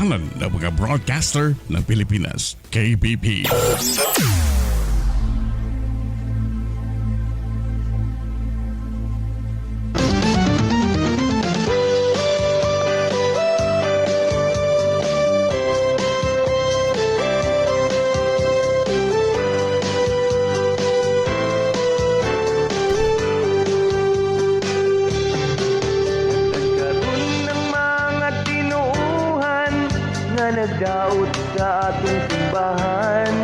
tanan ng mga broadcaster ng Pilipinas, KBP. Nagdaot sa atong simbahan,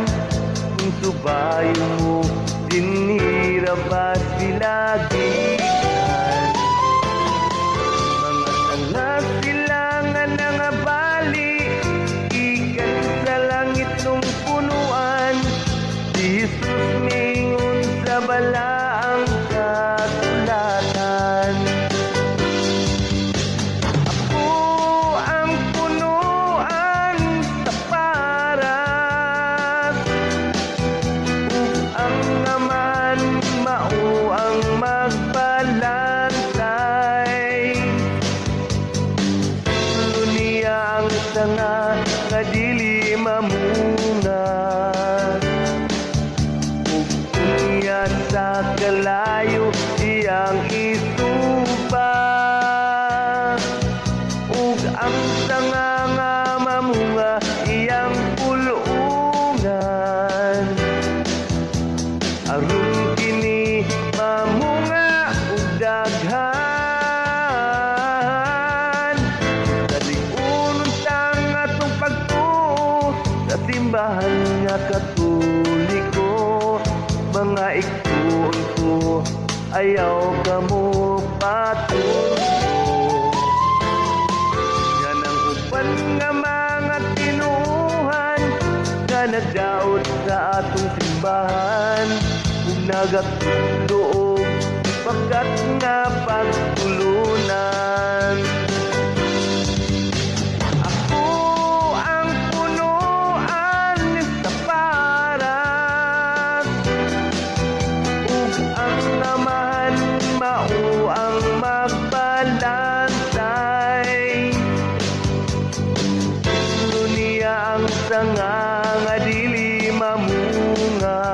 kung subayo mo dinira ba sila gikan? Mga tanga sila nga nangabali, ikan sa langit nung punuan. Si Jesus mingon sa balaang kasulatan. Nga dili mamunga ug niya sa kalayo iyang isuba ug ang sanga nga mamunga iyang pulungan aron kini mamunga ug daghan simbahan nga Katoliko. Mga igsoon ko, ayaw ka mo patungo. Yan ang uban nga mga tinuhan nga nagdaot sa atong simbahan ug nagatulog pagkat nga pagtulunan. Nga dili mamunga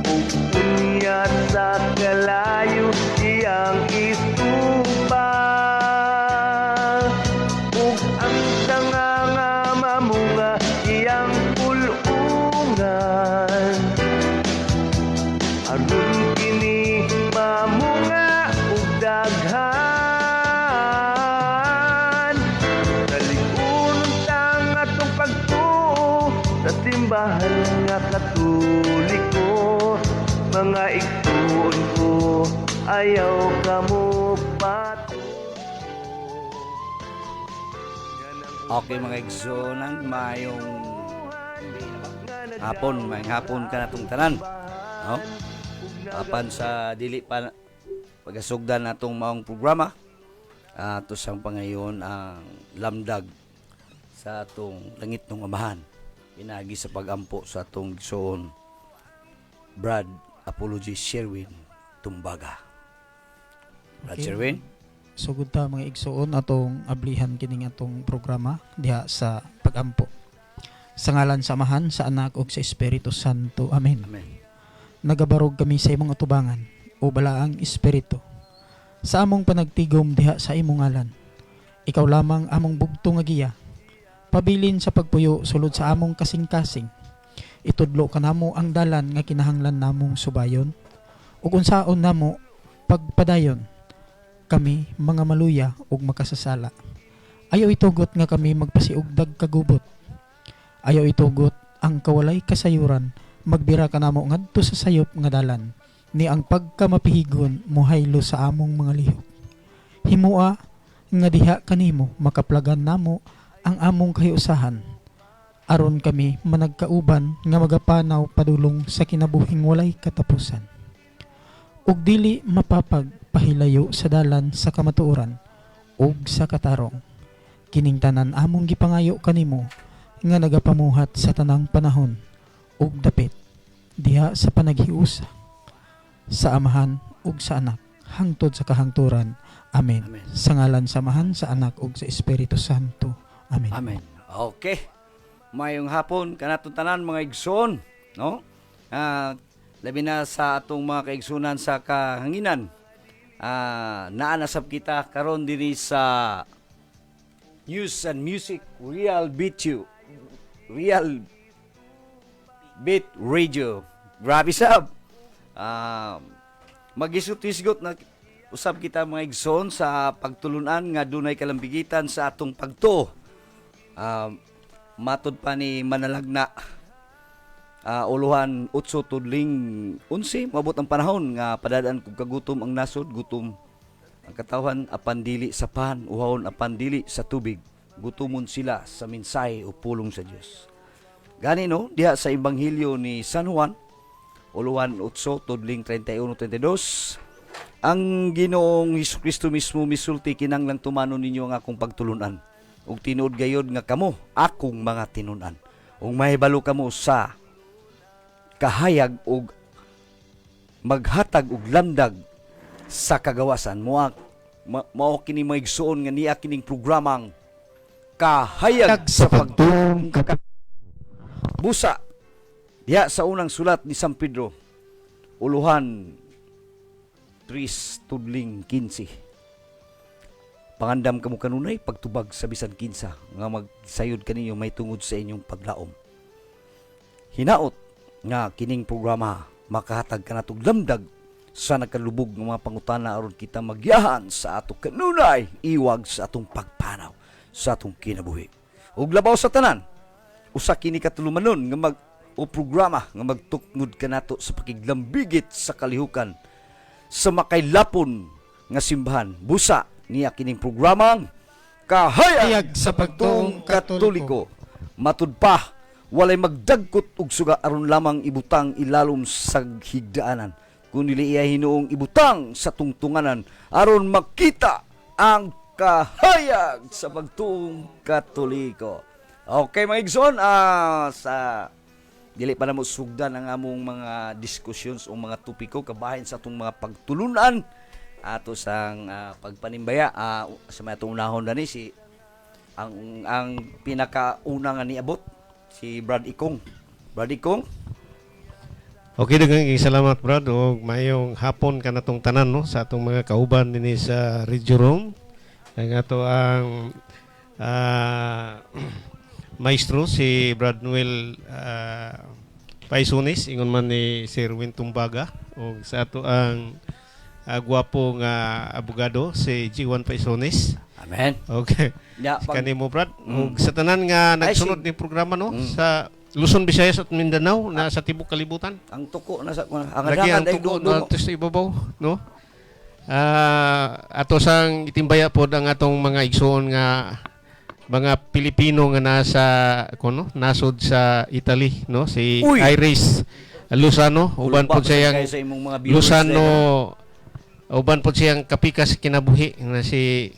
ug unya sa kalayo iyang isuba ug ang sanga nga mamunga iyang pulungan aron kini mamunga ug daghan. Sa simbahan nga Katoliko, mga igsoon ko, ayaw ka mo patungo. Okay mga igsoonan, mayong hapon, may hapon ka na itong tanan. No? Apan sa dili pa pagasugdan na itong maong programa, ito sang pangayon ang lamdag sa atong langit ng amahan. Pinagi sa pagampo sa atong igsoon Brad Apology Sherwin Tumbaga. Brad okay. Sherwin, sugod ta mga igsoon atong ablihan kining atong programa diha sa pagampo. Sa ngalan sa Amahan, sa Anak ug sa Espiritu Santo. Amen. Amen. Nagabarog kami sa imong atubangan o balaang espiritu. Sa among panagtigom diha sa imong ngalan. Ikaw lamang among bugtong nga giya. Pabilin sa pagpuyo sulod sa among kasing-kasing. Itudlo kanamo ang dalan nga kinahanglan namong subayon. Ug unsaon namo pagpadayon kami mga maluya ug makasasala. Ayaw itugot nga kami magpasiugdag kagubot. Ayaw itugot ang kawalay kasayuran magbira kanamo ngadto sa sayop nga dalan ni ang pagkamapihigon mohaylo sa among mga lihok. Himua nga diha kanimo makaplagan namo ang among kahiusahan aron kami managkauban nga magapanaw padulong sa kinabuhing walay katapusan ug dili mapapagpahilayo sa dalan sa kamatuoran ug sa katarong kining tanan among gipangayo kanimo nga nagapamuhat sa tanang panahon ug dapit diha sa panaghiusa sa Amahan ug sa Anak hangtod sa kahangturan. Amen. Amen. Sa ngalan samahan sa Anak ug sa Espiritu Santo. Amen. Amen. Okay. Mayong hapon kanatong tanan mga igsoon, no? Labi na sa atong mga kaigsunan sa kahanginan. Naanasab kita karon dinhi sa News and Music Real Beat Radio. Grabe sab. Magisgot-isgot na usab kita mga igsoon sa pagtulunan nga dunay kalambigitan sa atong pagtuo. Matod pa ni Manalagna, uluhan 8 tudling 11 mabot ang panahon nga padadaan kog kagutom ang nasod, gutom ang katawan apan dili sa pan, uhawon apan dili sa tubig, gutomon sila sa mensahe o pulong sa Dios. Gani no, diha sa Ebanghelyo ni San Juan, uluhan 8 tudling 31-32, ang Ginoong Hesukristo mismo misulti kinanglang tumanon ninyo ang akong pagtulunan ug tinuod gayod nga kamo akong mga tinunan. Ug mahibalo kamo sa kahayag ug maghatag og lamdag sa kagawasan. Mao kini mga igsoon nga niya kining programang kahayag sa pagtuong busa. Diha sa unang sulat ni San Pedro, uluhan 3 tudling 15. Pangandam kamo kanunay pagtubag sa bisan kinsa nga magsayod kaninyo may tungod sa inyong paglaom. Hinaot nga kining programa makahatag kanatog lamdag sa nagkalubog ng mga pangutana aron kita magyahan sa ato kanunay iwag sa atong pagpanaw sa atong kinabuhi. Ug labaw sa tanan, usa kini katulumanon nga o programa nga magtukngod kanato sa pakiglambigit sa kalihukan sa makaylapon nga simbahan. Busa niya kining programang kahayag sa pagtuong Katoliko. Matud pa, walay magdagkot og suga aron lamang ibutang ilalom sa higdaanan, kundi iya hinuong ibutang sa tungtunganan aron makita ang kahayag sa pagtuong Katoliko. Okay mga igsoon, sa dili pa na mo sugdan ang among mga diskussions o mga topiko kabahin sa atong mga pagtulunan ato sang pagpanimbaya sa mga atong unahon na ni si ang pinakauna nga niabot si Brad Ikong. Brad Ikong. Okay, daghang salamat Brad ug mayong hapon kanatong tanan no sa atong mga kauban dinhi sa Radio Room. Ang ato ang maestro si Brad Noel Paisunis, ingon man ni Sir Win Tumbaga, o sa ato ang gwapo nga abogado si G1 Paisunis. Amen. Okay. Ya, Kanimo Brad, ug sa tanan nga nagsunod ni programa no sa Luzon, Visayas at Mindanao na sa tibok kalibutan. Ang tuko na sa ang Lagi ang tuko na sa ibabaw no. Ato sang itimbaya pod ang atong mga igsoon nga mga Pilipino nga nasa nasod sa Italy no, si Iris Luzano, uban pod siyang Luzano, uban pod siyang kapikas kinabuhi nga si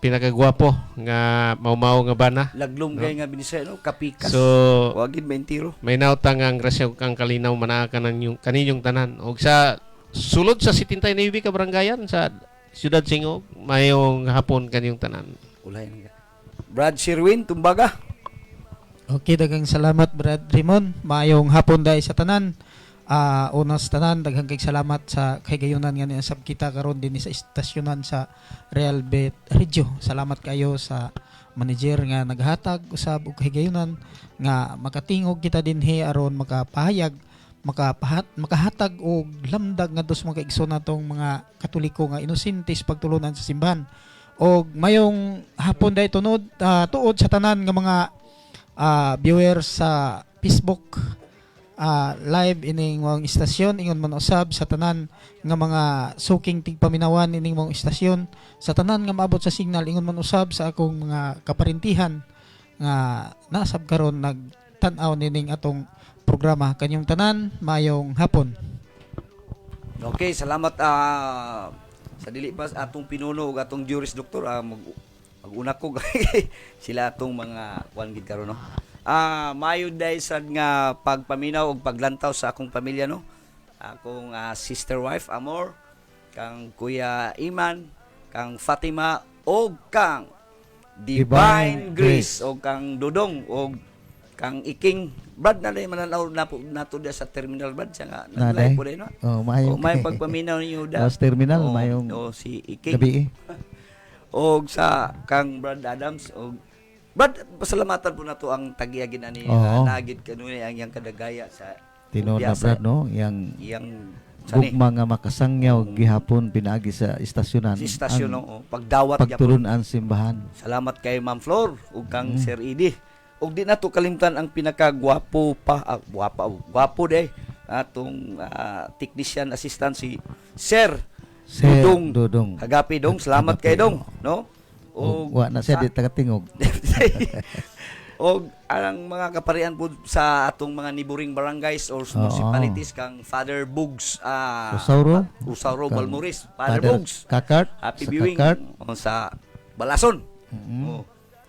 pinakagwapo nga maumaw nga bana laglom kay nga binisay no, kapikas. So wagid mentiro. may nautang ang grasya kang kalinaw manaka kaninyong tanan og sa sulod sa 79 ka barangayan sa Siyudad Singog, mayong hapon kanyong tanan. Ulay nga. Brad Sherwin Tumbaga. Okay, daghang salamat Brad Raymond. Maayong hapon dai sa tanan. Unas tanan, daghang kay salamat sa kaygayonan nga niasab kita karon dinhi sa istasyonan sa Real Bet Radio. Salamat kayo sa manager nga naghatag usab og kaygayonan nga makatingog kita dinhi aron makapahayag, makahatag og lamdag nga dos mga igsoon natong mga Katoliko nga inosentes pagtulunan sa simbahan. Og mayong hapon dai tunod tuod sa tanan nga mga viewers sa Facebook live ining mong istasyon, ingon man usab sa tanan nga mga suking tigpaminawan ining mong istasyon, sa tanan nga maabot sa signal, ingon man usab sa akong mga kaparintihan nga nasab karon nagtan-aw nining atong programa. Kanyong tanan, mayong hapon. Okay, salamat sa dili pa atong pinuno ug atong juris doktor mag-una ko sila atong mga kuan gid karon no. Mayo day sad nga pagpaminaw ug paglantaw sa akong pamilya no. Akong sister wife Amor, kang Kuya Iman, kang Fatima, o kang Divine Grace, o kang Dudong, o kang Iking. Brad, na rin mananaw na po nato dia sa terminal, Brad. Siya nga, nag-live po rin, no? Oh, mayong May pagpaminaw ninyo da. Sa terminal, O, mayong o si Iking. gabi eh. O sa kang Brad Adams, o Brad, pasalamatan po na to ang tagiyagin ani Oo. nagid kanunay ang yang kadagaya sa Tinuod na Biasa. Brad, no? Yang iyang sani gugma nga makasangyaw gihapon pinaagi sa istasyonan. si istasyon ang no, pagdawat gyapon. pagtulunan simbahan. Salamat kay Ma'am Flor ug kang Sir Idi. Ug di na to kalimtan ang pinakagwapo pa, gwapo de atong technician assistant si Sir Sir Dudong. Dudong. Kagapi Dong, salamat kay Dong, no? O, wa na siya di tagatingog. O ang mga kaparian po sa atong mga niburing barangays or municipalities kang Father Bugs Rosauro, kang Balmuris, Father Father Bugs, Kakart, happy sa viewing Kakart, sa Balason.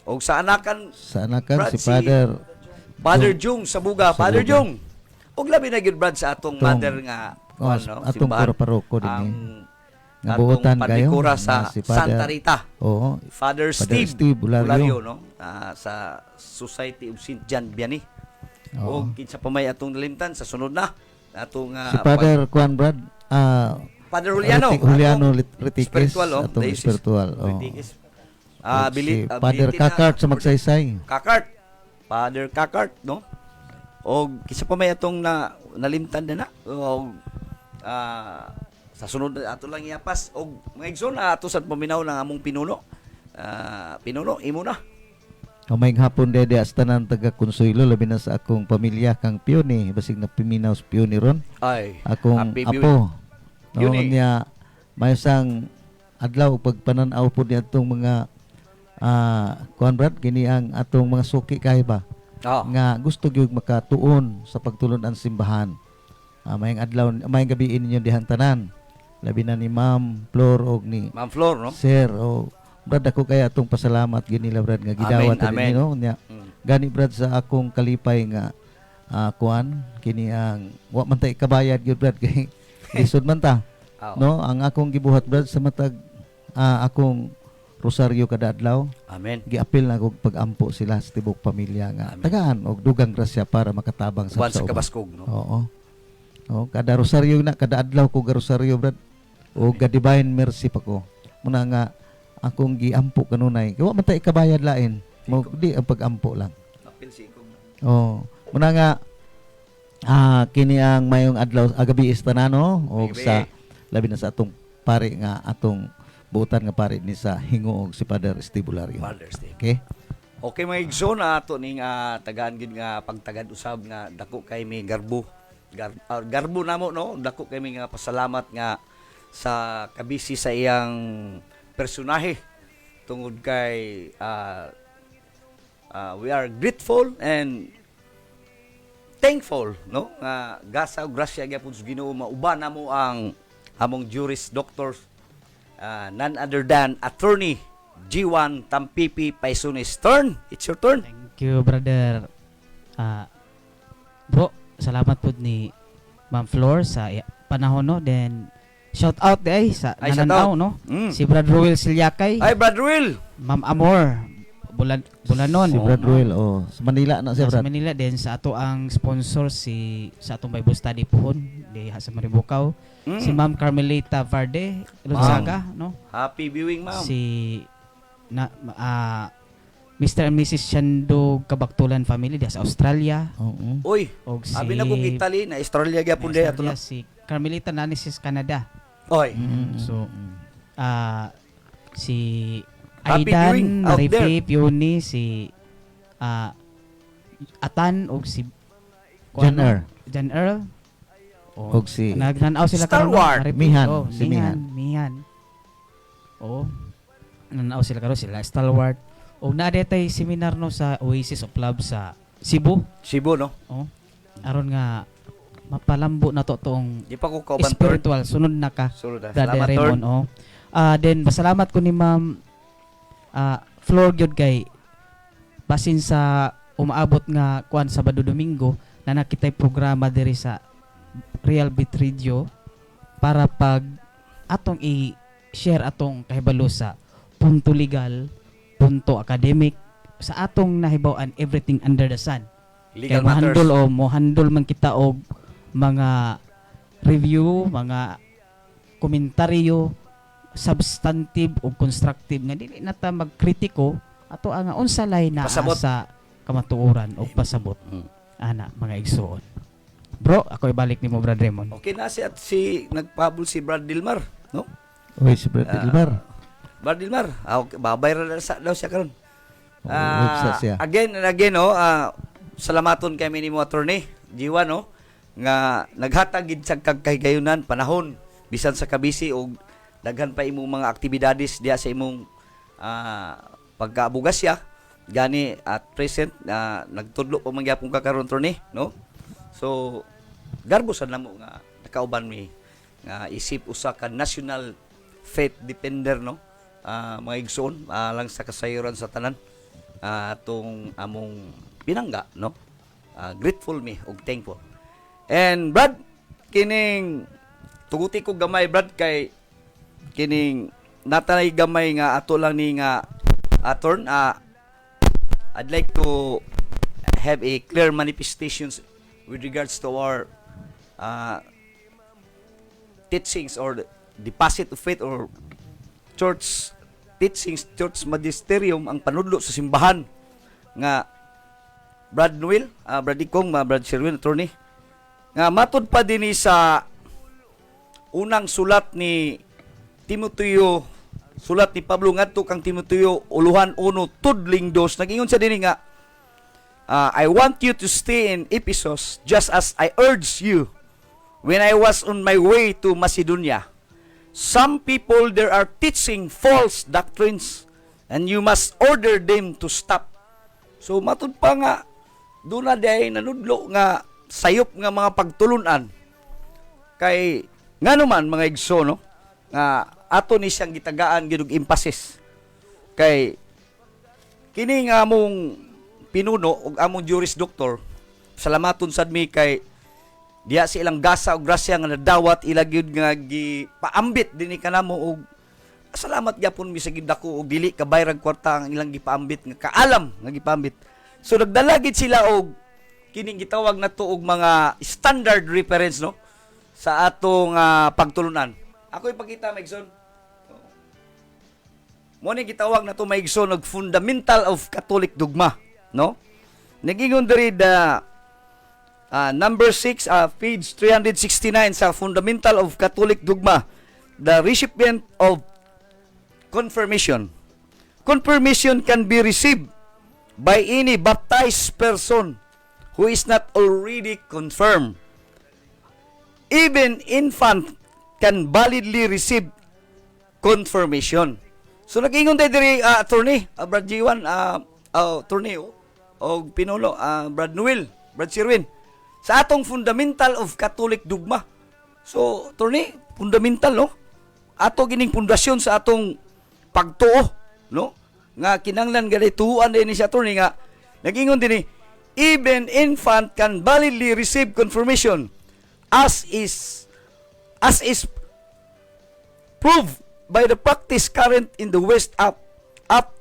O sa anakan sa anakan Brad, si Father Father Jung sa Buga, Sa Father Buga. Jung. Og labi na gyud Brad sa atong mother nga atong paroko din ang nga atong buotan kayo pandikura nga sa si Father. Santa Rita. Oo, Father Father Steve, Steve Bulario. no? Sa Society of St. John Vianney. Oo. O kinsa pa may atong nalimtan sa sunod na atong Si Father Juan Brad, Father Juliano. Juliano atong Ritikis, spiritual, atong diocese. spiritual. Oo. Ritikis. Si Father Kakart sa Magsaysay. Kakart. Father Kakart, no? O kinsa pa may atong nalimtan na. O sa sunod na ato lang iapas og mga igsoon ato sa paminaw ng among pinuno. Pinuno imo na. Kamay hapon dede as tanan taga Consuelo labi na sa akong pamilya kang Pione basig na piminaw sa Pione ron. Ay, Akong happy apo. viewing. Yun Noon niya may isang adlaw pagpananaw po niya atong mga kuan Brad kini ang atong mga suki kay ba Oh. nga gusto gyud makatuon sa pagtulon ang simbahan. Mayang adlaw mayang gabi ninyo dihang tanan. Labi na ni Ma'am Flor og ni Ma'am Flor, no? Sir, Brad, ako kaya atong pasalamat ginila Brad nga gidawat Amen, ninyo nya. Mm. Gani Brad sa akong kalipay nga kuan kini ang wa man tay kabayad gyud Brad kay lisod man ta. Oh. No, ang akong gibuhat Brad sa matag akong rosaryo kada adlaw, Amen. giapil na kog pagampo sila sa tibok pamilya nga Amen. tagaan og dugang grasya para makatabang Buwan sa uban. kabaskog, no? Oo. Oh, kada rosaryo na kada adlaw ko ga rosaryo Brad. O ga divine mercy pa ko. Muna nga akong giampo kanunay. Kaya man tay kabayad lain. Mo di ang pagampo lang. Apil si Ikog. Oh, muna nga kini ang mayong adlaw agabi istanano o Gabi. sa labi na sa atong pare nga atong buutan nga pare ni sa hingo og si Father Steve Bulario. Father's Day. Okay? Okay, mga igsoon ato ning tagaan gid nga pagtagad usab nga dako kay mi garbo. Garbo namo, no? Dako kay mi nga pasalamat nga sa kabisi sa iyang personahe tungod kay we are grateful and thankful, no? Nga gasa ug grasya gyapon sa Ginoo mauban namo ang among juris doctors, none other than attorney G1 Tampipi Paisunis. Turn, it's your turn. Thank you, brother. Bro, salamat po ni Ma'am Flor sa panahon, no? Then, shout out sa Ay, shout nananaw, out. no? Mm. Si Brad Ruel Silyakay, Ay, Brother Will. Ma'am Amor, Bulanon. Si Brad Ruel sa Manila na siya Sa Brad. Manila din sa ato ang sponsor sa atong Bible study pohon di sa Maribukaw. Mm. Si Ma'am Carmelita Varde Gonzaga, no? Happy viewing, ma'am. Si Mr. and Mrs. Shandog Kabaktulan family di sa Australia. Oo. Uy, Og si abi na kong Italy na Australia gyapon day ato Australia, na. si Carmelita Nanis Canada. Oy. So, si Happy Aidan, viewing out Maripi, Pioni, si Atan, o si John Earl. John Earl. Og si Nagnanaw sila Star karon, Wars. Maripi. Mihan, Oh, si Mihan. Mihan. Oo. Nananaw sila karon sila Stalwart. O nadetay seminar no sa Oasis of Love sa Cebu. Cebu, no? Oh. Aron nga mapalambo na to tong Di pa ko kauban turn. spiritual sunod na ka. Sulod na. Brother Salamat, turn. Raymond, oh. Then pasalamat ko ni Ma'am Flor gyud kay basin sa umaabot nga kuan Sabado Domingo na nakitay programa diri sa Real Beat Radio para pag atong i-share atong kahibalo sa punto legal, punto academic, sa atong nahibaw-an everything under the sun. Legal Kaya matters. mohandol man kita og mga review, mga komentaryo, substantive o constructive nga dili nata magkritiko ato ang unsa lay na Pasabot. sa kamatuoran o pasabot. Mm. Ana, mga igsoon. Bro, ako ibalik ni mo, Brad Raymond. Okay na si nagpahabol si Brad Dilmar, no? Oy, si Brad Dilmar. Brad Dilmar, okay, babayran na daw siya karon. Website siya. Again and again, no, salamaton kami ni mo attorney Jiwa, no, nga naghatag gid sa kagkayunan panahon bisan sa kabisi og daghan pa imong mga aktibidades diya sa imong pagkaabugasya gani at present nagtudlo pa man gyapon ka karon attorney, no? So garbosan namo nga nakauban mi nga isip usa ka national faith defender, no, mga igsoon lang sa kasayuran sa tanan atong among pinangga, no. Grateful me og thankful. And Brad, kining tuguti ko gamay Brad kay kining natanay gamay nga ato lang ni nga aton I'd like to have a clear manifestations with regards to our teachings or the deposit of faith or church teachings, church magisterium ang panudlo sa simbahan nga Brad Noel, Brad Ikong, Brad Sherwin, attorney nga matud pa din sa unang sulat ni Timoteo, sulat ni Pablo ngadto kang Timoteo uluhan 1 tudling 2 nagingon siya dinhi nga I want you to stay in Ephesus just as I urged you when I was on my way to Macedonia. Some people there are teaching false doctrines and you must order them to stop. So matud pa nga doon na day nanudlo nga sayop nga mga pagtulunan kay nganuman mga igso, no, nga ato ni siyang gitagaan gid og emphasis kay kini nga among pinuno ug among juris doctor salamaton sad mi kay diya si ilang gasa og grasya nga nadawat ila gyud nga gipaambit dinhi kanamo og salamat gyapon mi sa gidako og dili ka bayrag kwarta ang ilang gipaambit nga kaalam nga gipaambit. So nagdala gid sila og kining gitawag nato og mga standard reference, no, sa atong pagtulunan. Ako ipakita Maigson. Mo ni gitawag nato Maigson og fundamental of Catholic dogma, no? Nagingon diri the number 6 page 369 sa fundamental of Catholic dogma, the recipient of confirmation. Confirmation can be received by any baptized person who is not already confirmed. Even infant can validly receive confirmation. So nag-ingon tayo diri attorney Brad Jiwan, attorney o pinulo Brad Noel, Brad Sherwin sa atong fundamental of Catholic dogma. So attorney, fundamental, no, ato gining pundasyon sa atong pagtuo, no, nga kinanglan gani tuuan din siya attorney nga nag-ingon din even infant can validly receive confirmation as is proved by the practice current in the West up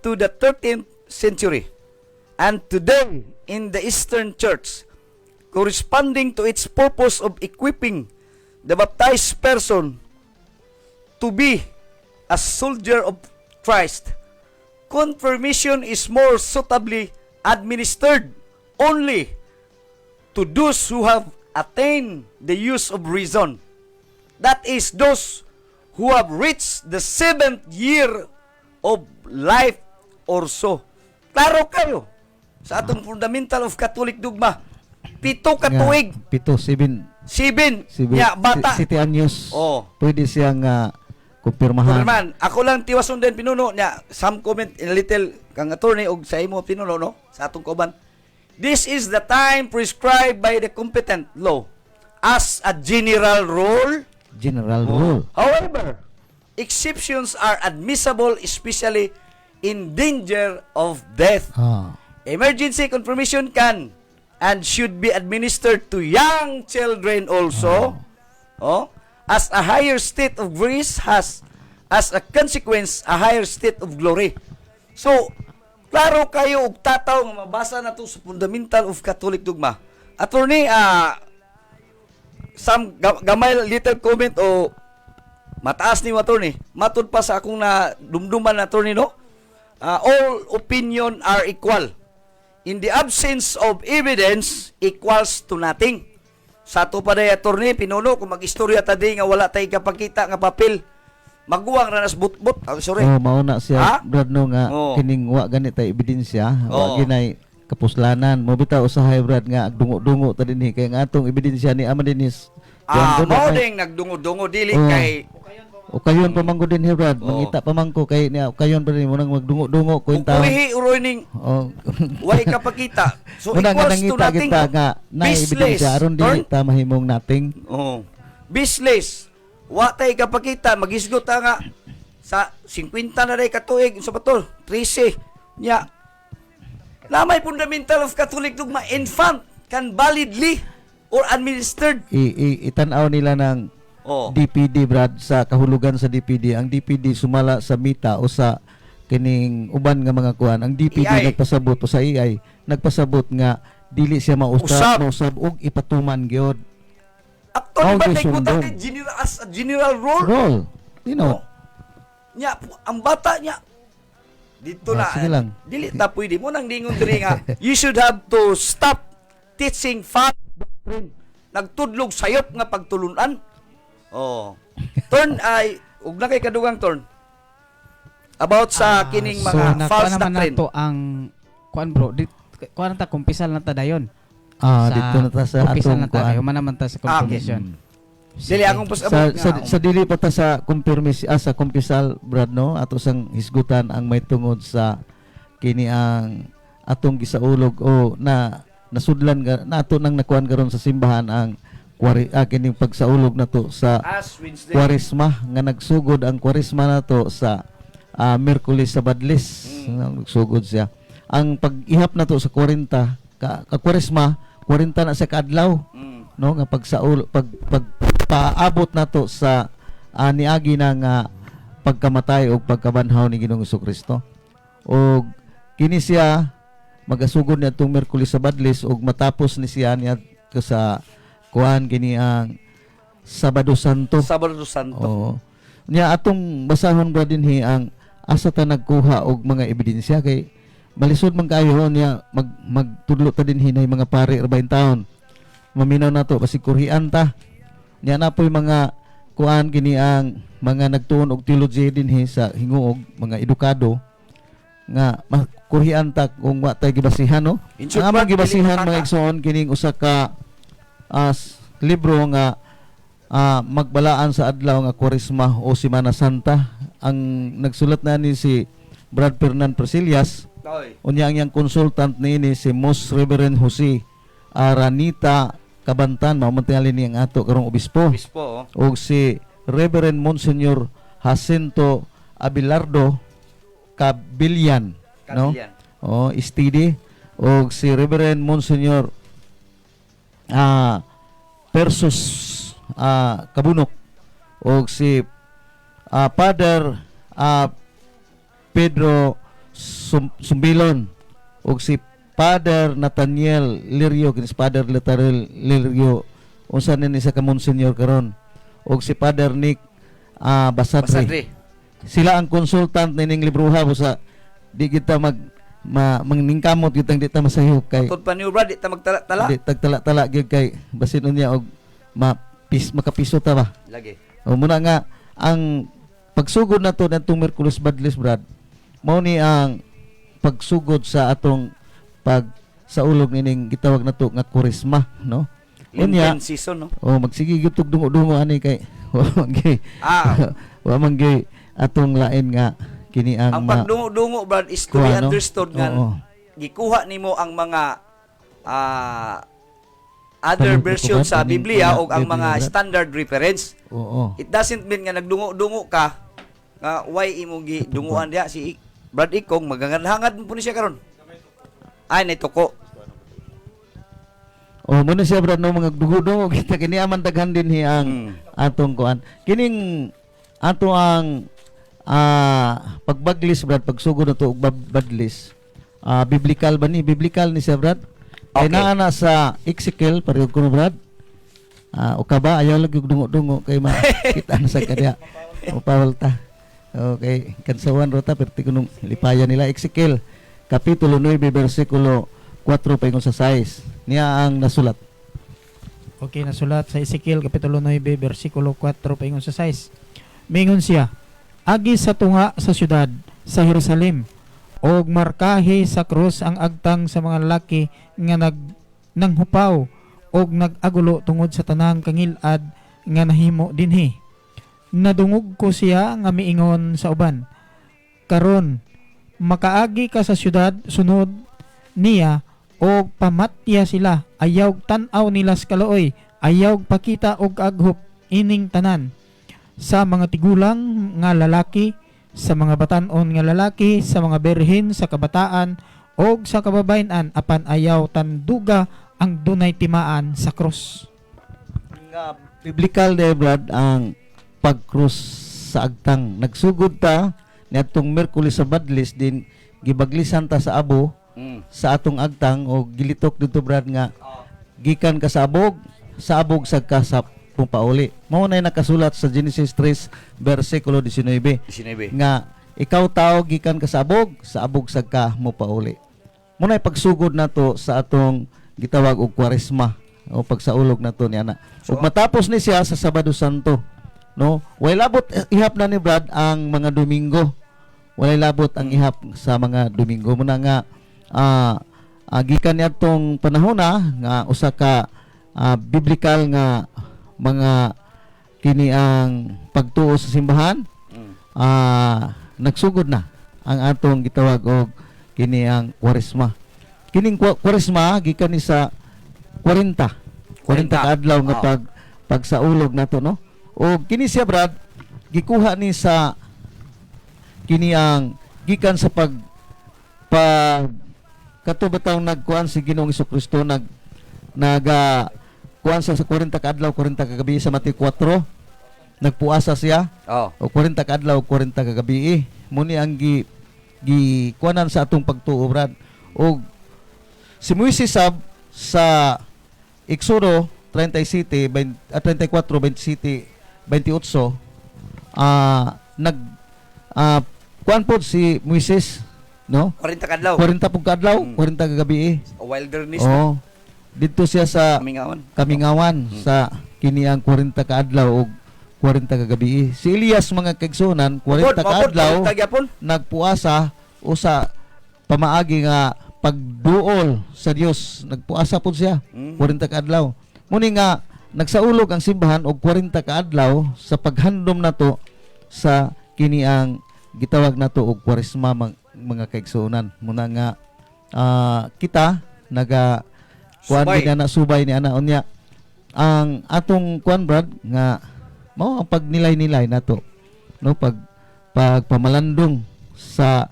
to the 13th century and today in the Eastern Church, corresponding to its purpose of equipping the baptized person to be a soldier of Christ. Confirmation is more suitably administered only to those who have attained the use of reason. That is, those who have reached the 7th year of life or so. Klaro kayo sa atong fundamental of Catholic dogma. 7 katuig. 7 Ya, bata. 7 anyos. Oh. Pwede siyang kumpirmahan. Kumpirmahan. Ako lang tiwason din pinuno niya. Some comment in a little kang attorney og sa imo pinuno, no, sa atong kauban. This is the time prescribed by the competent law as a general rule. General rule. However, exceptions are admissible especially in danger of death. Emergency confirmation can and should be administered to young children also. as a higher state of grace has as a consequence a higher state of glory. So, klaro kayo og tataw nga mabasa na to sa Fundamental of Catholic Dogma. Attorney, some gamay little comment o mataas ni attorney. Matud pa sa akong na dumduman attorney, no? All opinion are equal. In the absence of evidence equals to nothing. Sa to pa day attorney pinuno kung magistorya ta di nga wala tay kapakita nga papel. Maguwang ra nas butbut. Sorry. Oh, mauna siya Ha? brad no nga Oh. kining wa ganit tay ebidensya, wa Oh. ginay kapuslanan. Mo bitaw usahay brad nga dungo-dungo ta dinhi kay nga atong ebidensya ni ama dinis. Mao ding nagdungo-dungo dili Oh. kay O kayon pamangko din he brad, Oh. mangita pamangko kay niya kayon pa rin mo nang magdungo-dungo ko yung tao. ulihi uroy ning Oh. way kapakita. So Muna nga equals to nangita nothing. kita nga na Business. ebidensya aron dili ta mahimong nating. Oh. Business. Wa tay kapakita magisgot ta nga sa 50 na day katuig sa patol 13 nya. Lamay Fundamental of Catholic Dogma infant can validly or administered. Itanaw nila ng Oh. DPD brad sa kahulugan sa DPD. Ang DPD sumala sa mita o sa kining uban nga mga kuan. Ang DPD AI. nagpasabot o sa AI nagpasabot nga dili siya Usab. mausab og ipatuman gyud. Actually, Oh, ba di tayo sundong. general as a general rule? Roll. You know. Nya, ang bata niya, dito Ah, na, sige lang. dili ta pwede mo nang dingon diri nga, you should have to stop teaching fact doctrine. Nagtudlog sayop nga pagtulunan. Oh. Turn ay, ug na kay kadugang turn. About sa kining mga nakuha false naman doctrine. nato ang kuan bro. Kuan na ta kumpisal na ta dayon. Dito na ta sa kumpisal atong na ta dayon. kuan. Manaman ta sa confirmation. Dili akong pas Sa dili pa ta sa sa kumpisal brad no ato sang hisgutan ang may tungod sa kini ang atong gisaulog o na nasudlan nato nang nakuan karon sa simbahan ang kining pagsaulog nato sa as Wednesday. Kwaresma nga nagsugod ang Kwaresma nato sa Miyerkules sa Badlis. Nagsugod siya. Ang pag-ihap nato sa 40 ka Kwaresma, 40 na sa kaadlaw, no nga paabot nato sa niagi na nga pagkamatay o pagkabanhaw ni Ginoong Jesucristo. O kini siya magasugod niya itong Miyerkules sa Badlis o matapos ni siya niya sa kuan kini ang Sabado Santo. Sabado Santo. Oo. Nya atong basahon ba dinhi ang asa ta nagkuha og mga ebidensya kay malisod man kayo niya magtudlo ta dinhi nay mga pari 40 taon. Maminaw nato basig kurhian ta. Nya napoy mga kuan kini ang mga nagtuon og theology dinhi sa hinguog mga edukado nga kurhian ta kung wa tay gibasihan no. In short, Ang among Brad, gibasihan dili mga igsoon kining usa ka libro nga magbalaan sa adlaw nga Kwaresma o Semana Santa. Ang nagsulat na ni si Brad Fernan Presilias. Toy. Unya ang iyang consultant ni si Most Reverend Jose Aranita Kabantan, mao man tingali ni ang ato karong obispo. Bispo, Og si Reverend Monsignor Jacinto Abelardo Cabillan, no? Kabilyan. STD. Og si Reverend Monsignor Persus Kabunok. Og si Father Pedro Sumbilon. Og si Father Nathaniel Lirio, kinis Father Nathaniel Lirio, unsa ni sa ka Monsignor karon. Og si Father Nick Basadre. Basadre. Sila ang consultant ning libruha sa di kita mangningkamot kitang di ta masayop kay Tod pa niyo Brad, di ta magtala-tala. di tagtala-tala gyud kay basin unya og makapiso ta ba. Lagi. O muna nga ang pagsugod nato natong Miyerkules Badlis brad. Mao ni ang pagsugod sa atong saulog nining gitawag nato nga Kwaresma, no? Unya, Lenten season, no? magsige gyud tug dungo-dungo ani kay wa man gyud wa man gyud atong lain nga kini ang Ang pagdungo-dungo Brad is to be kuha, no? understood nga Oo. gikuha nimo ang mga other Tanong ko version ba? sa Taning Biblia kuha, o ang Biblia, mga Brad? standard reference. Oo. It doesn't mean nga nagdungo-dungo ka nga why imo gidunguan diha si Brad Ikong magangad-hangad mo ni siya karon. Ay nituko. O muna siya brad no mga dugo-dugo kita kini aman daghan din ang atong kuan. Kining ato ang pagbaglis brad pagsugod nato og badlis. Biblical ba ni? Biblical ni siya brad. Kay Okay. naa na sa Ezekiel pareho kuno brad. O ka ba ayaw lagi og dungo-dungo kay makita na sa kadya. O pawalta. Okay, kansawan rota perti kunong lipayan nila Ezekiel kapitulo 9 bersikulo 4 paingon sa 6. Niya ang nasulat. Okay, nasulat sa Ezekiel Kapitulo 9, versikulo 4, paingon sa 6. Mingon siya, agi sa tunga sa syudad, sa Jerusalem, og markahe sa krus ang agtang sa mga lalaki nga nanghupaw, og nag-agulo tungod sa tanang kangilad nga nahimo dinhi. Nadungog ko siya nga miingon sa uban, karon makaagi ka sa syudad sunod niya, og pamatya sila, ayaw tan-aw nila sa kalooy, ayaw pakita og aghop ining tanan sa mga tigulang nga lalaki, sa mga batan-on nga lalaki, sa mga berhen sa kabataan og sa kababayan-an, apan ayaw tanduga ang dunay timaan sa cross. Nga biblical de brad ang pagkrus sa agtang. Nagsugod ta niadtong Miyerkules sa Badlis din gibaglisan ta sa abo sa atong agtang o gilitok dito brad nga gikan ka sa abog sa kasap kung pauli. Mao na nakasulat sa Genesis 3 bersikulo 19 nga ikaw tao gikan ka sa abog sa ka mo pauli. Mao na pagsugod nato sa atong gitawag og Kwaresma o pagsaulog nato ni ana. Ug matapos ni siya sa Sabado Santo, no? Way labot ihap na ni brad ang mga Domingo. Walay labot ang ihap sa mga Domingo mo na nga gikan niadtong panahon nga usa ka biblical nga mga kini ang pagtuo sa simbahan nagsugod na ang atong gitawag og kini ang Kwaresma. Kining Kwaresma gikan ni sa 40 ka adlaw nga pagsaulog nato, no? O kini siya brad gikuha ni sa kini ang gikan sa katubataw nagkuan si Ginoong Hesukristo kuan sa 40 ka adlaw 40 ka gabi sa Mateo 4 nagpuasa siya o 40 ka adlaw 40 ka gabi muni ang kuanan sa atong pagtuo brad. O si Moises sa Exodo 34 27 28 kuan pod si Moises, no? 40 kadlaw. 40 pug kadlaw, 40 ka gabi. Wilderness Oh. Dito siya sa Kamingawan sa kini ang 40 ka adlaw ug 40 ka gabi. Si Elias mga kaigsunan 40 ka adlaw nagpuasa usa pamaagi nga pagduol sa Dios. Nagpuasa pud siya 40 ka adlaw. Muni nga nagsaulog ang simbahan og 40 ka adlaw sa paghandom nato sa kini ang gitawag nato og Kwaresma mga kaigsunan. Muna nga kita naga kuan na subay ni ana unya ang atong kuan brad nga mao ang pagnilay-nilay nato, no? Pagpamalandong sa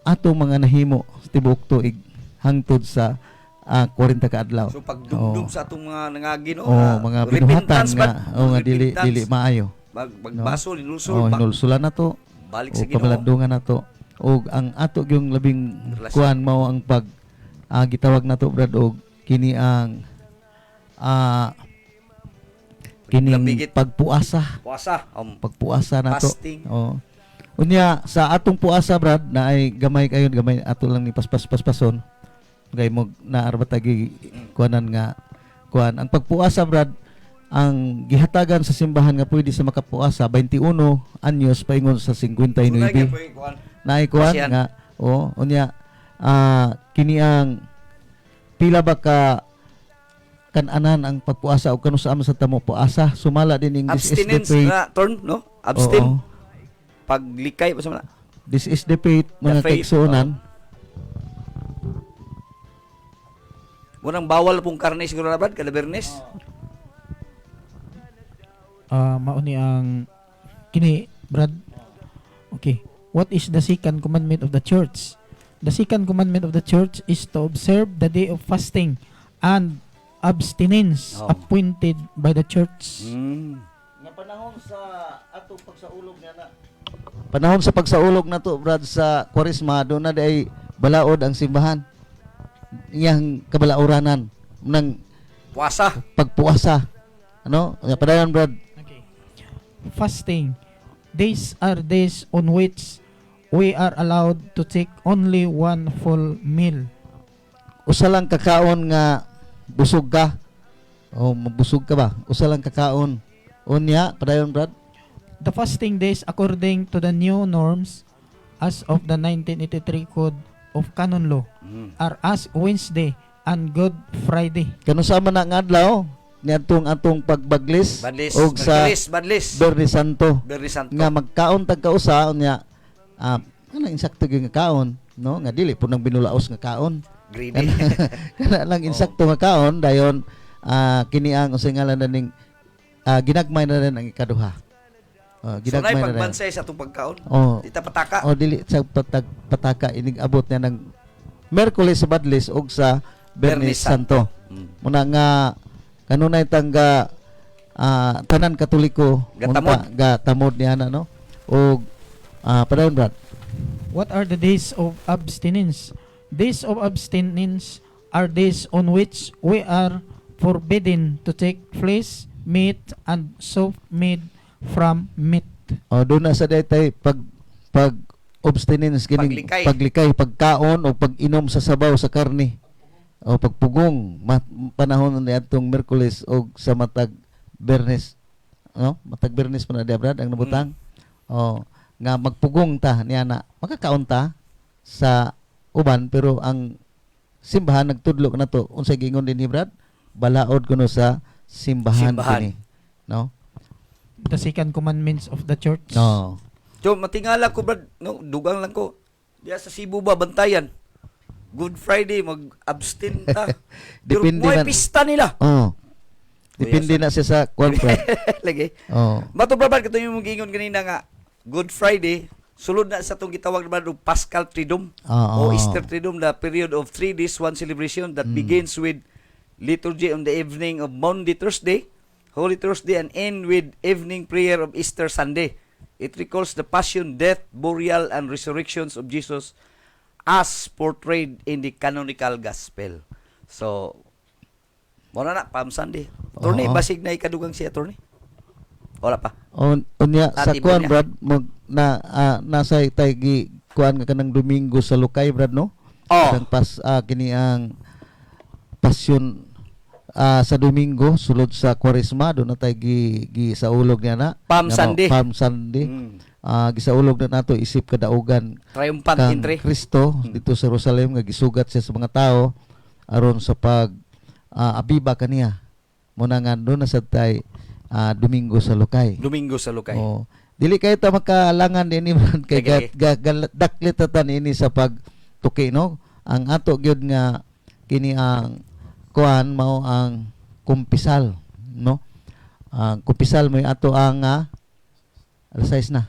atong mga nahimo tibuok tuig hangtod sa 40 ka adlaw. So pagdumdum sa atong mga nangagi, no? Mga binuhatan nga dili maayo. Magbaso, hinulsul. Hinulsulan na to. Balik sa Ginoo. Pamalandungan na to. O ang ato yung labing kuan mao ang gitawag na to brad og kini ang kining pagpuasa. Pagpuasa na to. Fasting. Unya sa atong puasa brad na ay gamay kayon gamay ato lang ni paspason. Gay mo naarbatagi kuanan nga kuan ang pagpuasa brad ang gihatagan sa simbahan nga pwede sa makapuasa 21 anyos paingon sa 59. Naay kuan nga unya kini ang pila ba ka kan-anan ang pagpuasa o kanu sa sa tamo puasa sumala din ing this is the faith turn, no? Abstain. Paglikay pa sa mga this is the faith mga kaigsuonan. Munang bawal pong karne siguro na brad kada Bernes. Mauni ang kini brad. Okay, what is the second commandment of the church? The second commandment of the church is to observe the day of fasting and abstinence Oh. appointed by the church. Nga panahon sa atong pagsaulog na panahon sa pagsaulog na to brad sa Kwaresma do na day balaod ang simbahan. Iyang kabalaoranan ng Puasa. pagpuasa. Ano? Nga padayon brad. Okay. Fasting. These are days on which we are allowed to take only one full meal. Usa lang kakaon nga busog ka. O mabusog ka ba? Usa lang kakaon. Unya padayon brad. The fasting days according to the new norms as of the 1983 Code of Canon Law are as Wednesday and Good Friday. Kano sama na nga adlaw niadtong atong pagbaglis Badlis. og sa Badlis. Berni Santo Berni Santo. nga magkaon tag kausa unya kanang insakto gyud nga kaon no nga dili po nang binulaos nga kaon Greedy. kana lang insakto nga kaon dayon kini ang usay ngalan na ning ginagmay na rin ang ikaduha. So, Ginagmay na rin. pagbansay sa itong pagkaon. Oh. Dita pataka. O dili sa pataka inig abot niya ng Merkules sa Badlis ug sa Bernis Bernis Santo. Santo. Muna nga kanunay tangga tanan Katoliko Gatamod. gatamod niya na no. Og padayon brad. What are the days of abstinence? Days of abstinence are days on which we are forbidden to take flesh, meat, and soap made from meat. O doon na sa daytay pag abstinence kining Paglikay. pagkaon o pag-inom sa sabaw sa karne o pagpugong panahon ni atong Merkules o sa matag Bernes no matag Bernes pa na diya brad ang nabutang o nga magpugong ta niya na makakaon ta sa uban pero ang simbahan nagtudlo na to unsay gingon dinhi brad balaod kuno sa simbahan. Kini no The second commandments of the church. no So, matingala ko, brad. No, dugang lang ko. Diya sa Cebu ba, bantayan. Good Friday, mag-abstain ta. Depende Pero man- pista nila. oh depende na siya sa kwan brad. Lagi. oh Mato, brad, kito yung gingon kanina nga, Good Friday, sulod na sa itong gitawag naman ng Paschal Triduum o Easter Triduum, the period of 3 days, one celebration that begins with liturgy on the evening of Monday, Thursday, Holy Thursday, and end with evening prayer of Easter Sunday. It recalls the passion, death, burial, and resurrections of Jesus as portrayed in the canonical gospel. So, muna na, Palm Sunday. Attorney, Oo. basig na ikadugang si attorney? Wala pa. Unya sa Ati kuan Bunya. brad nasa tay gi kuan nga kanang Domingo sa Lukay brad no. Oh. Kanang kini ang pasyon sa Domingo sulod sa Kwaresma do na tay gi sa ulog niya na. Palm Nga Sunday. Palm Sunday. Gisaulog na nato isip kadaugan Triumphant kang entry. Kristo dito sa Jerusalem nga gisugat siya sa mga tao aron sa pag abiba kaniya. Muna nga do na sa tay Domingo sa Lukay. Domingo sa Lukay. Oh. Dili kayo ta makalangan din ni man kay Okay. daklit tatan ini sa pagtuki no. Ang ato gyud nga kini ang kuan mao ang kumpisal no. Ang kumpisal mo ato ang alas 6 na.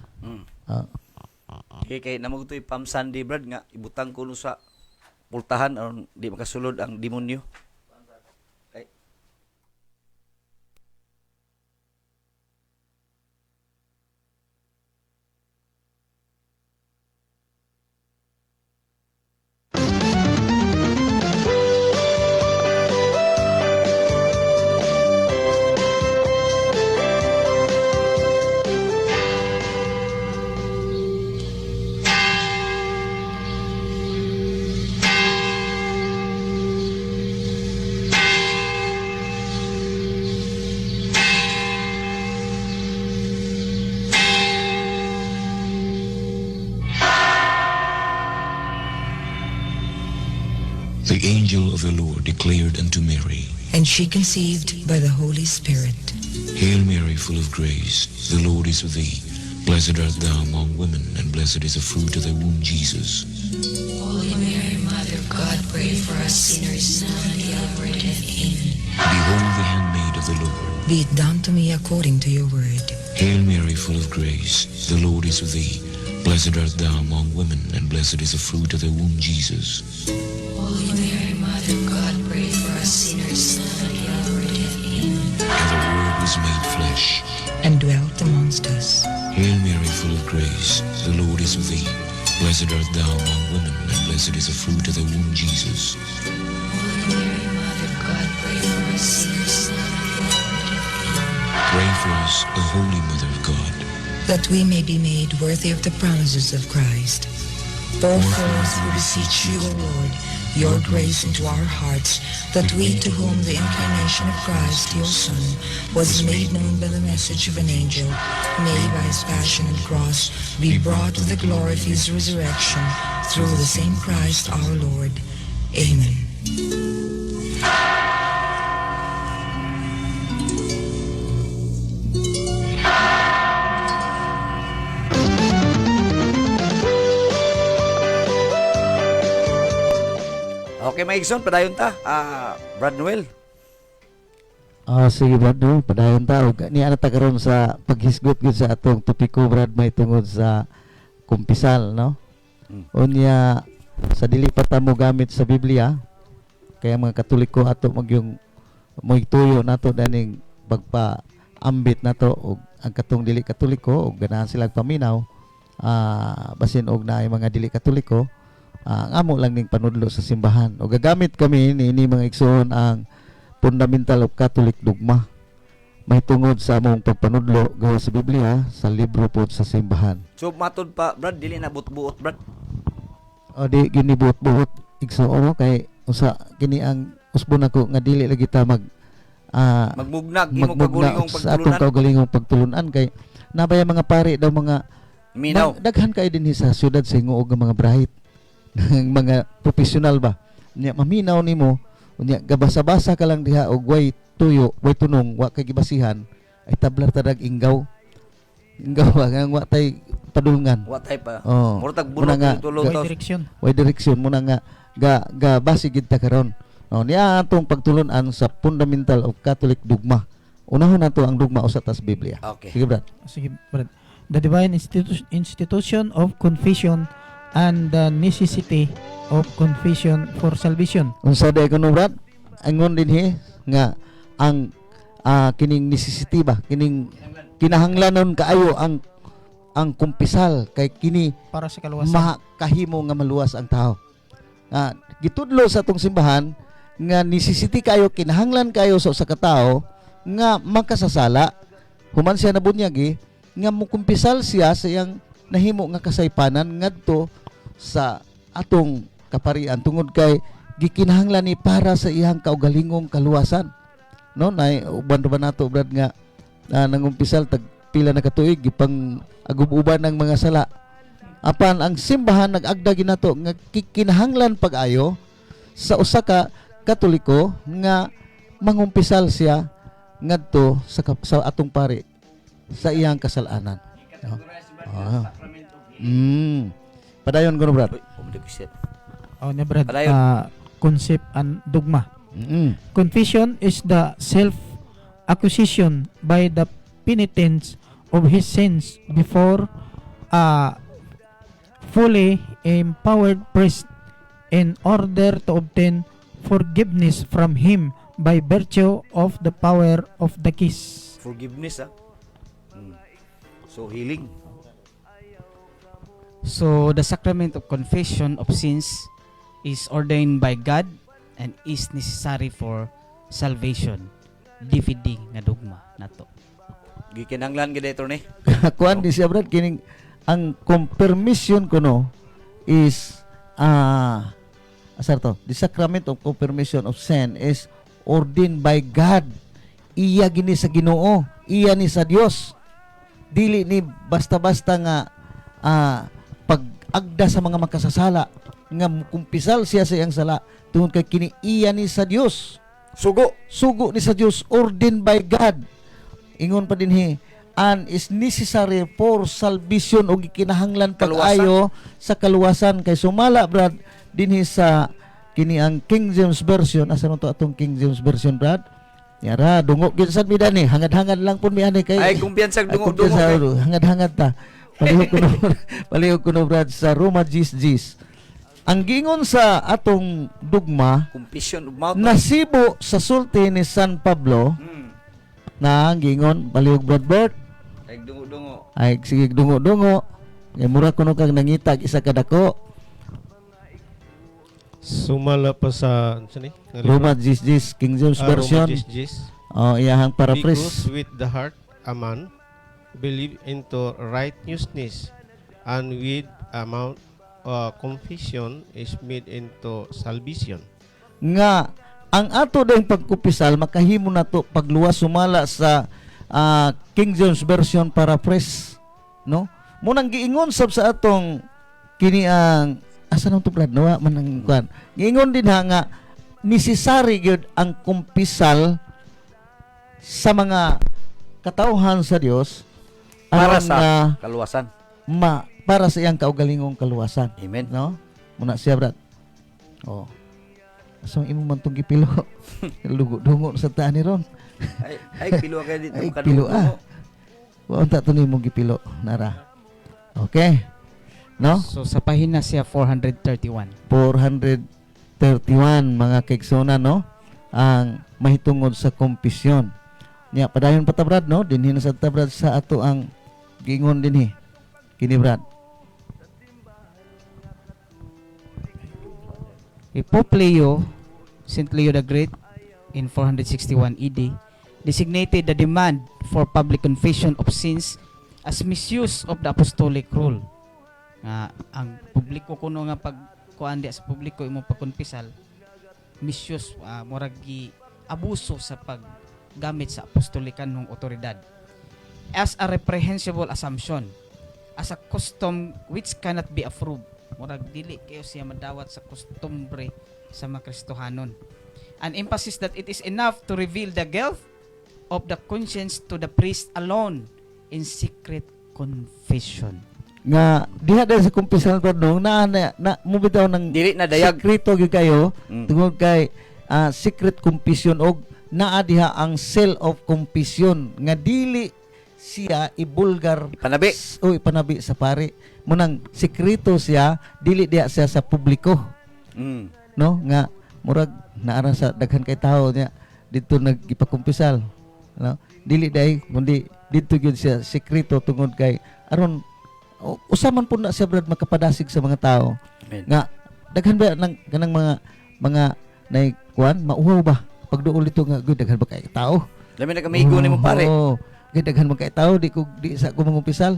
Kay namugtoy Palm Sunday, brad, nga ibutang kuno sa pultahan aron di makasulod ang demonyo. The angel of the Lord declared unto Mary, And she conceived by the Holy Spirit. Hail Mary, full of grace, the Lord is with thee. Blessed art thou among women, and blessed is the fruit of thy womb, Jesus. Holy Mary, Mother of God, pray for us sinners now and at the hour of death. Amen. Behold the handmaid of the Lord. Be it done to me according to your word. Hail Mary, full of grace, the Lord is with thee. Blessed art thou among women, and blessed is the fruit of thy womb, Jesus. Holy Mary, Mother of God, pray for us sinners Blessed art thou among women, and blessed is the fruit of thy womb, Jesus. Holy Mary, Mother of God, pray for us sinners now and at the hour of our death. Pray for us, O Holy Mother of God. That we may be made worthy of the promises of Christ. Pour forth, we beseech you, O Lord, your grace into our hearts, that we, to whom the incarnation of Christ, your Son, was made known by the message of an angel, may by his passion and cross be brought to the glory of his resurrection, through the same Christ our Lord. Amen. Okay, Maigson, padayon ta. Brad Noel. Sige Brad, no? Padayon ta. Ni ana ta karon sa paghisgot gud sa atong topiko Brad may tungod sa kumpisal, no? Unya sa dili pa ta mo gamit sa Biblia, kaya mga Katoliko ato magyong tuyo nato daning pagpaambit nato og ang katong dili Katoliko og ganahan silang paminaw, basin og naay mga dili Katoliko, ang amo lang ning panudlo sa simbahan. O gagamit kami ni mga igsoon ang fundamental of Catholic dogma. May tungod sa among pagpanudlo gawa sa Biblia sa libro pod sa simbahan. So, matod pa, Brad, dili na buot-buot, Brad. O di gini buot-buot igsoon kay usa kini ang usbon ako nga dili lagi ta magmugnag imong kaugalingong sa atong pagtulunan. kaugalingong pagtulunan kay nabaya mga pari daw mga Minaw. daghan kay dinhi sa syudad sa Hinguog nga mga brahit mga professional ba nya maminaw nimo unya gabasa-basa ka lang diha og way tuyo way tunong wa kay gibasihan ay tablar tadag inggaw ang wa tay padulngan Watay pa. oh Murtag muna nga, bunot tulo May to. direksyon. way direksyon muna nga ga basi gid ta karon niya atong pagtulunan sa fundamental of Catholic dogma. Unahon nato ang dogma usa tas Biblia. Okay. Sige Brad. Sige, Brad. The divine institution of confession and the necessity of confession for salvation. Unsa day kuno Brad? Angon dinhi nga ang kining necessity ba kining kinahanglanon kaayo ang kumpisal kay kini Para sa kaluwasan. makahimo nga maluwas ang tao. Gitudlo sa atong simbahan nga necessity kayo kinahanglan kayo sa katao nga makasasala human siya nabunyagi nga mukumpisal siya sa iyang nahimo nga kasaypanan ngadto sa atong kaparian tungod kay gikinahanglan ni para sa iyang kaugalingong kaluwasan. No, nay uban ba nato Brad nga nangumpisal tag pila na katuig gipang agub-uban ng mga sala. Apan ang simbahan nag-agda ginato nga kinahanglan pag-ayo sa usa ka Katoliko nga mangumpisal siya ngadto sa atong pari sa iyang kasalanan. Padayon ko Brad. Oh, ne Brad. Padayon. Concept and dogma. Mm. Confession is the self-accusation by the penitent of his sins before a fully empowered priest in order to obtain forgiveness from him by virtue of the power of the kiss. Forgiveness, So, healing. So the sacrament of confession of sins is ordained by God and is necessary for salvation. DVD nga dogma nato. Gikinahanglan gid ito ni. Kuan di siya Brad kining ang confirmation kuno is the sacrament of confirmation of sin is ordained by God. Iya gini sa Ginoo, iya ni sa Dios. Dili ni basta-basta nga pag-agda sa mga makasasala nga kumpisal siya sa iyang sala tungod kay kini iya ni sa Dios. Sugo ni sa Dios, ordained by God. Ingon pa dinhi, and is necessary for salvation o gikinahanglan pag-ayo sa kaluwasan kay sumala Brad dinhi sa kini ang King James version. Asa to atong King James version Brad? Yara dungo gid sad mi dani, hangad-hangad lang pud mi ani kay Ay kumpiyansa dungo hangad-hangad ta. Palihog kuno Brad sa Roma 10:10. Ang gingon sa atong dogma Confession of mouth. nasibo sa sulti ni San Pablo na ang gingon palihog Brad Bert Ay dungo-dungo. ay sige dungo-dungo Ngay mura kuno kang nangitag isa ka dako. Sumala pa sa sani? Roma Jis King James version. Oh, iyahang Because paraphrase. with the heart a man believe into righteousness, and with amount confession is made into salvation. Nga ang ato dayong pagkupisal makahimo nato pagluwas sumala sa King James version paraphrase, no? Munang giingon sab sa atong kini ang asa nang tuplad no man ang kuan. Giingon din ha nga necessary gyud ang kumpisal sa mga katauhan sa Dios Para aron sa nga kaluwasan. para sa iyang kaugalingong kaluwasan. Amen. No? Muna siya, brad. Oh. Asa imo man tong gipilo? Lugo-dungo sa taan ni ron. Ay pilo ka dito. Ay, pilo Wa unta to nimo gipilo, nara. Okay. No? So sa pahina siya 431. 431 mga kaigsona, no? Ang mahitungod sa kompisyon. Nya padayon pa ta, brad, no? Dinhi na sa ta, brad, sa ato ang giingon dinhi. Kini, brad. Pope Leo, Saint Leo the Great, in 461 AD, designated the demand for public confession of sins as misuse of the apostolic rule. Ang publiko kuno nga pagkuan di sa publiko imo pagkonpisal, misuse, murag gi abuso sa paggamit sa apostolikanong otoridad as a reprehensible assumption, as a custom which cannot be approved. Murag dili kayo siya madawat sa kustombre sa mga Kristohanon. An emphasis that it is enough to reveal the guilt of the conscience to the priest alone in secret confession. Nga diha dahil sa kumpisal, brad, no? Na mo bitaw ng Dili na dayag. sekreto gyud kayo tungod kay secret confession og naa diha ang seal of confession nga dili siya ibulgar Panabi. ipanabi sa pari. Munang sekreto siya, dili diha siya sa publiko, no? Nga murag naara sa daghan kay tawo niya dito nagipakumpisal, no? Dili dai kundi dito gyud siya sekreto tungod kay aron usaman po na siya, brad, makapadasig sa mga tao. Amen. Nga daghan ba nang kanang mga nay kuan mauhaw ba pagduol dito nga gud daghan ba kay tao. Lami na kamigo nimo pare. Oo. Kay daghan man kay tao di sa ko mangumpisal.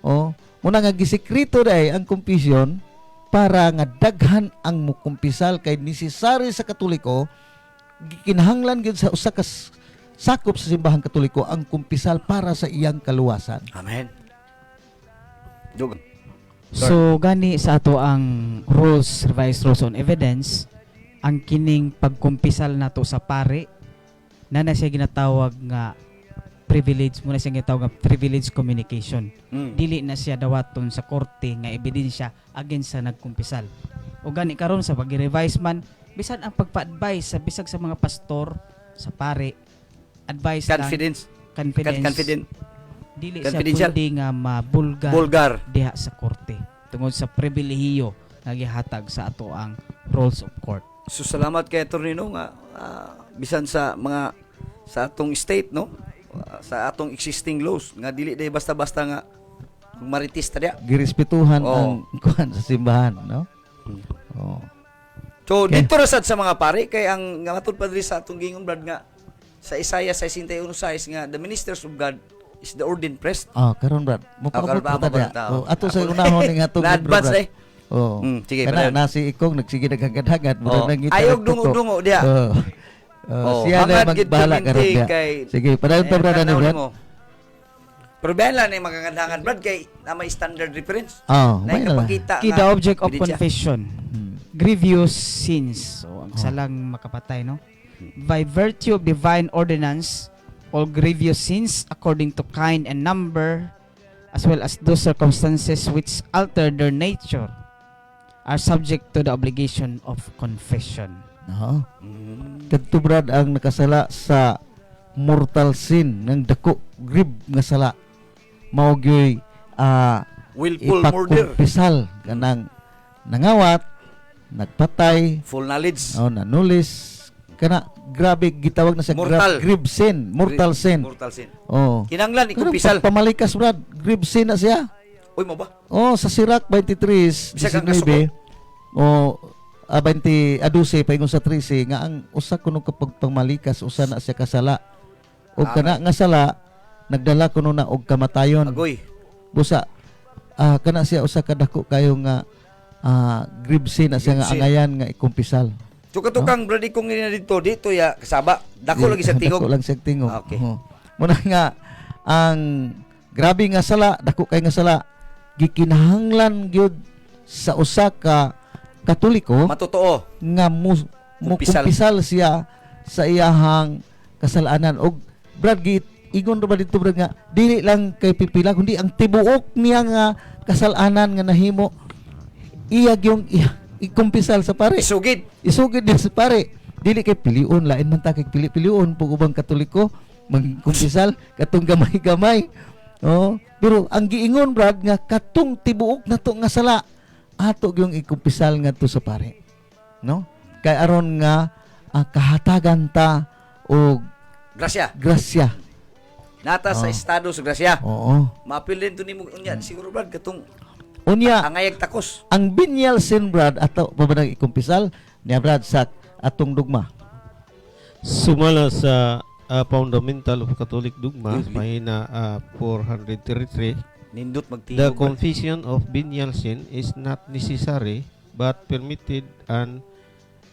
Oh, muna nga gisekreto dai ang kumpisyon para nga daghan ang mukumpisal kay necessary sa Katoliko. Gikinahanglan gyud sa usa ka sakop sa simbahang Katoliko ang kumpisal para sa iyang kaluwasan. Amen. Dugan. So gani sa ato ang revised rules on evidence, ang kining pagkumpisal nato sa pare na siya ginatawag nga privilege, muna siya ginatawag nga privilege communication. Dili na siya dawaton sa korte nga ebidensya against sa nagkumpisal. O gani karon sa pag-revise man, bisan ang pagpa-advise sa bisag sa mga pastor, sa pare, advice Confidence. Confident. dili siya Confidential. pwede nga mabulgar Bulgar. diha sa korte tungod sa pribilehiyo nga gihatag sa ato ang rules of court. So salamat kay Atty. No nga bisan sa mga sa atong state, no? Sa atong existing laws nga dili day basta-basta nga maritista dia. Girespetuhan Oo. ang kuan sa simbahan, no? Oh. So Okay. dito ra sad sa mga pare kay ang nga matud pa diri sa atong gingon, brad, nga sa Isaiah 61:6 nga the ministers of God is the ordained priest. Karon, brad. Mo karon ba pa ba ta. tao? Ato sa unahon ning atong Na-advance eh. Oh. Sige, Kana brad. nasi ikong nagsige daghang-daghang Oh. nangita. Ayog dungo-dungo diha. Siya na hangad gid magbahala karon kuminti diha. kay Sige, padayon ta, brad, ani, brad. Pero bayan lang ni magagandangan, brad, kay na may standard reference. Oh, Na may na. ikapakita Key the object of ebidensya. confession. Grievous sins. So ang salang makapatay, no? By virtue of divine ordinance, all grievous sins according to kind and number, as well as those circumstances which alter their nature, are subject to the obligation of confession. No. Kadto, brad, ang nakasala sa mortal sin ng dako grib nga sala mao gyoy Willful murder, ipagkumpisal kanang nangawat, nagpatay, full knowledge, nanulis kana grabe gitawag na sa Mortal. grib sin, mortal sin. Mortal sin. Oh. Kinanglan Pero ikumpisal. pamalikas, brad, grib sin na siya. Uy mo ba? Oh, sa Sirach 23, Bisa kang 19, o 20, 12, paingon sa 13, nga ang usa kuno kapag pangmalikas, usa na siya kasala. O kana nga sala, nagdala kuno na og kamatayon. Agoy. Busa, kana siya usa kadako kayo nga gribsin na siya nga Gribsin. angayan nga ikumpisal. Tukang brady kong dito ya kasaba. Dako lagi sa tingog. Dako lang sa tingog. Okay. Muna nga, ang grabe nga sala, dako kay nga sala, gikinahanglan gyud sa usa ka Katoliko Matotoo. nga Kumpisal. kumpisal siya sa iyahang kasalanan. Og brad igon ra ba dito brad nga dili lang kay pipila kundi ang tibuok niya nga kasalanan nga nahimo iya gyung ikumpisal sa pare. Isugid din sa pare. Dili kay piliun, lain man ta kay pili-piliun pug ubang Katoliko magkumpisal katong gamay-gamay. Oh, pero ang giingon brad nga katong tibuok nato nga sala ato gyung ikumpisal ngadto sa pare. No? Kay aron nga kahatagan ta og grasya. Nata sa estado sa grasya. Oo. Mapilin to nimo unya siguro brad katong Unya, angayag takos. ang venial sin brad ato pabanang ikumpisal niya brad sa atong dugma. Sumala sa Fundamental of Catholic Dogma, mahina 433, Nindot the magtingog. confession of venial sin is not necessary but permitted and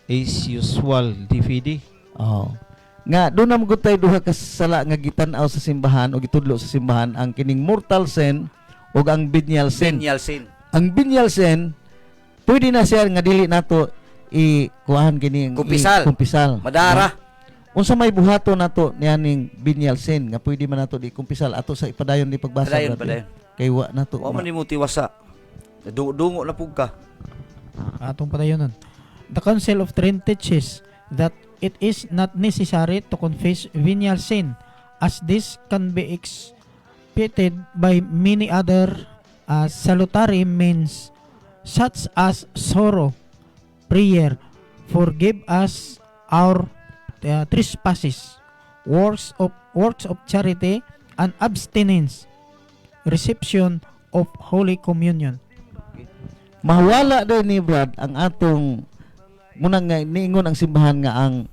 is usual divide. Oh. Nga doon na magutay duha ka sala nga gitan-aw sa simbahan o gitudlo sa simbahan ang kining mortal sin ug ang venial sin. Venial sin. Ang venial sin pwede na siya nga dili nato kuan kining kumpisal. Madara. Unsa may buhato nato nianing venial sin nga pwede man nato di kumpisal ato sa ipadayon ni pagbasa. Padayon. Kay wa nato. Wa man nimo tiwasa. Dungo na pug ka. Atong padayonon. The Council of Trent teaches that it is not necessary to confess venial sin, as this can be expiated by many other salutary means, such as sorrow, prayer, forgive us our trespasses, works of charity, and abstinence, reception of Holy Communion. Mahawala din ni Brad ang atong munang nga niingon ang simbahan nga ang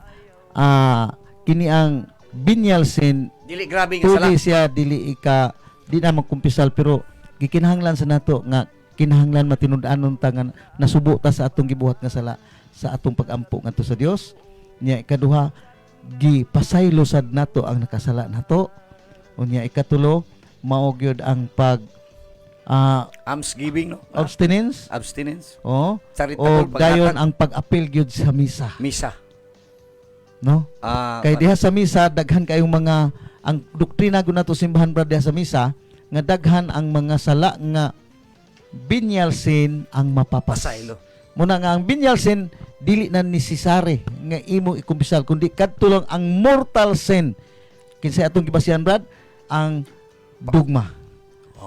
kini ang venial sin Dili grabe nga sala. pwede siya di na magkumpisal pero gikinahanglan sa nato nga kinahanglan matinud-anon ta nga nasubo ta sa atong gibuhat nga sala sa atong pagampo ngadto sa Dios. Nya ikaduha gipasaylo sad nato ang nakasala nato. Unya ikatulo mao gyud ang pag Almsgiving no. abstinence. Oh. Charitable O dayon ang pag-apil gyud sa misa. No? Kay diha sa misa daghan kayong mga ang doktrina gud nato simbahan brad diha sa misa nga daghan ang mga sala nga venial sin ang pasaylo. Muna nga ang venial sin dili na necessary nga imo ikumpisal kundi kadto lang ang mortal sin. Kinsa atong gibasihan brad ang dogma.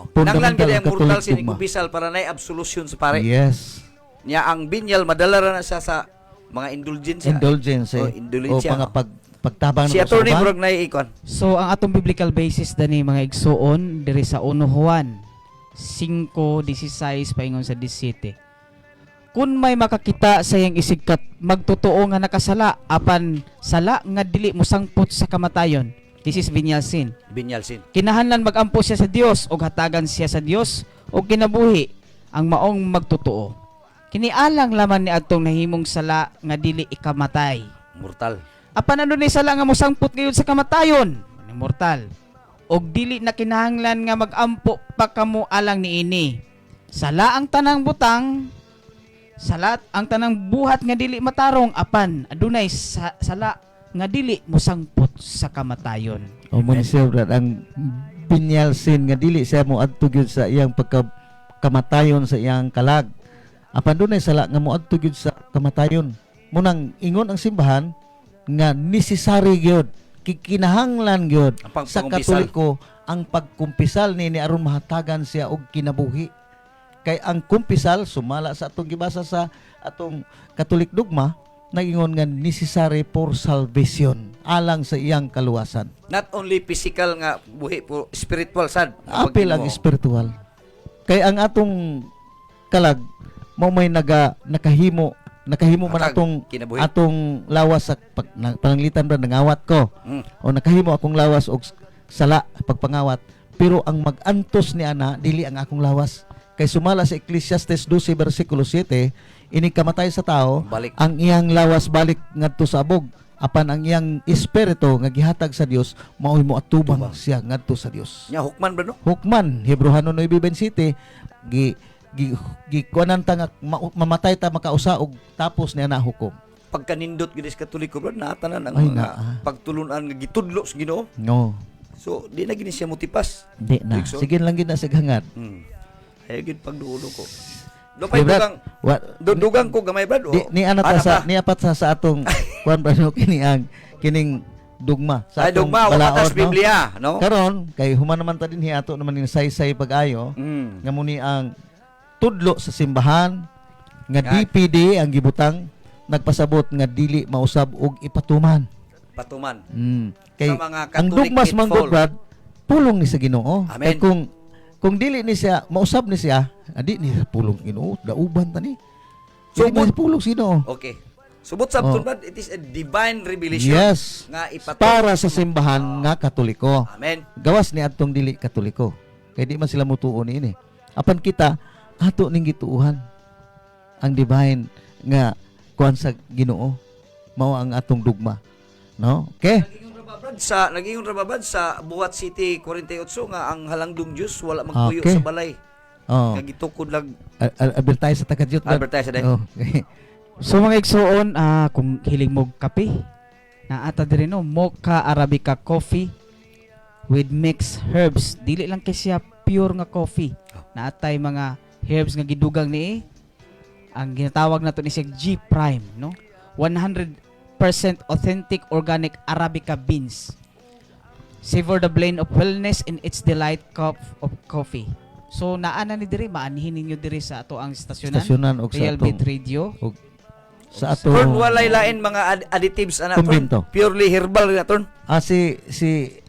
Nanglan gid ang mortal sin dogma. ikumpisal para nay absolution sa pare. Yes. Nya ang venial madala ra na siya sa mga indulgence. Indulgence. O mga pagtabang si attorney Brog na ikon. So ang atong biblical basis dani mga igsoon diri sa 1 Juan 5:16 paingon sa 17. Kung may makakita sa iyang isigkat magtotoo nga nakasala apan sala nga dili mosangpot sa kamatayon. This is venial sin. Kinahanglan magampo siya sa Dios o hatagan siya sa Dios o kinabuhi ang maong magtotoo. Kinialang laman ni adtong nahimong sala nga dili ikamatay. Mortal. Apan ano ni sala nga mosangpot gayud sa kamatayon? Mortal. Og dili na kinahanglan nga magampo pa kamo alang niini. Sala ang tanang butang, salat ang tanang buhat nga dili matarong apan adunay sala nga dili mosangpot sa kamatayon. O mo ni siya brad ang venial sin nga dili siya mo adto gyud sa iyang pagkamatayon sa iyang kalag. Apan dunay sala nga mo adto gyud sa kamatayon. Munang ingon ang simbahan nga necessary gyud kinahanglan gyud sa Katoliko ang pagkumpisal ni aron mahatagan siya og kinabuhi. Kay ang kumpisal sumala sa atong gibasa sa atong Catholic dogma nagingon nga necessary for salvation alang sa iyang kaluwasan. Not only physical nga buhi po spiritual sad. Apil ang spiritual. Kay ang atong kalag mo may nakahimo man Hatag, atong kinabuhi. atong lawas sa pananglitan ba nangawat ko. O nakahimo akong lawas og sala pagpangawat. Pero ang magantos ni ana dili ang akong lawas. Kay sumala sa Ecclesiastes 12 bersikulo 7, ini kamatay sa tao, Balik. ang iyang lawas balik ngadto sa abog. Apan ang iyang espiritu nga gihatag sa Dios mao'y moatubang siya ngadto sa Dios. Nya hukman ba no? Hukman Hebreano 9:27 gi kuanan ta nga mamatay ta makausa og tapos niya na hukom. Pagkanindot gid sa Katoliko bro, naatanan ang Ay, mga pagtulunan nga gitudlo sa Ginoo. No. So di na gini siya motipas. Di na. Big so. Sige lang gid na sa hangad. Ayaw gid pagduulo ko. Do pay Hey, Brad, dugang. what Dugang ko gamay brad. ni anata sa ni apat sa atong kuan brad kini ang kining dugma sa Ay atong dugma o balaod, atas Biblia, no? Karon kay human naman ta dinhi ato naman ni saysay pag-ayo nga muni ang tudlo sa simbahan nga Yan. DPD ang gibutang nagpasabot nga dili mausab og ipatuman. Patuman. Kay Sa mga ang Catholic dugmas man pitfall. gud brad pulong ni sa Ginoo. Amen. Kay kung dili ni siya mausab ni siya, adi ni pulong Ginoo, dauban ta ni. So Subot. pulong sino? Okay. Subot sa Oh. brad, it is a divine revelation. Yes. Nga ipato. Para sa simbahan nga Katoliko. Amen. Gawas ni adtong dili Katoliko. Kay di man sila mutuon ini. Apan kita ato ning gituuhan ang divine nga kuan sa Ginoo. Mao ang atong dugma. No? Okay? Naging rababad sa Buhat City 48 nga ang halangdong Diyos wala magpuyo Okay. sa balay. Oh. Nga gitukod lang Advertise sa taga-Diyot. advertise day. Oh, okay. So mga igsoon, kung hiling mo kape, na ata diri no, Mocha Arabica coffee with mixed herbs. Dili lang kay siya pure nga coffee. Na atay mga herbs nga gidugang ni ang ginatawag nato ni siya G Prime, no? 100% authentic organic Arabica beans. Savor the blend of wellness in its delight cup of coffee. So naana ni diri maanhin ninyo diri sa ato ang Stasyonan og sa Real Beat atong Radio. sa Turn atong walay lain mga additives ana Kumbinto. purely herbal na turn. si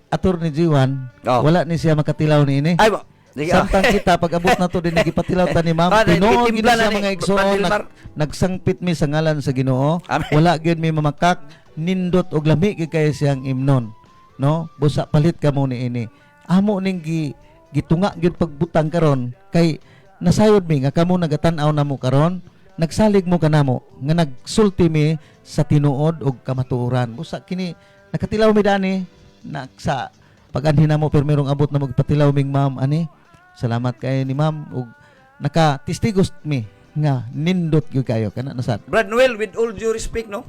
Attorney Jiwan, Oh. wala ni siya makatilaw ni ini. Ay ba. Sige. Samtang kita pag abot na to din nagipatilaw ta ni ma'am. Ah, Tinuod gid nagitimpla sa na ni mga igsoon Brad Wilmar. nagsangpit mi sa ngalan sa Ginoo. Amen. Wala gyud mi mamakak nindot og lami gid kay siyang imnon. No? Busa palit ka mo ni ini. Amo ning gitunga gyud pagbutang karon kay nasayod mi nga kamo nagatan-aw namo karon. Nagsalig mo kanamo nga nagsulti mi sa tinuod og kamatuoran. Busa kini nakatilaw mi dani na sa pag-anhin namo permerong abot na magpatilaw ming ma'am ani. Salamat kay ni ma'am ug naka-testigos mi nga nindot gyud kayo kana nasad. Brad Noel, with all due respect, no?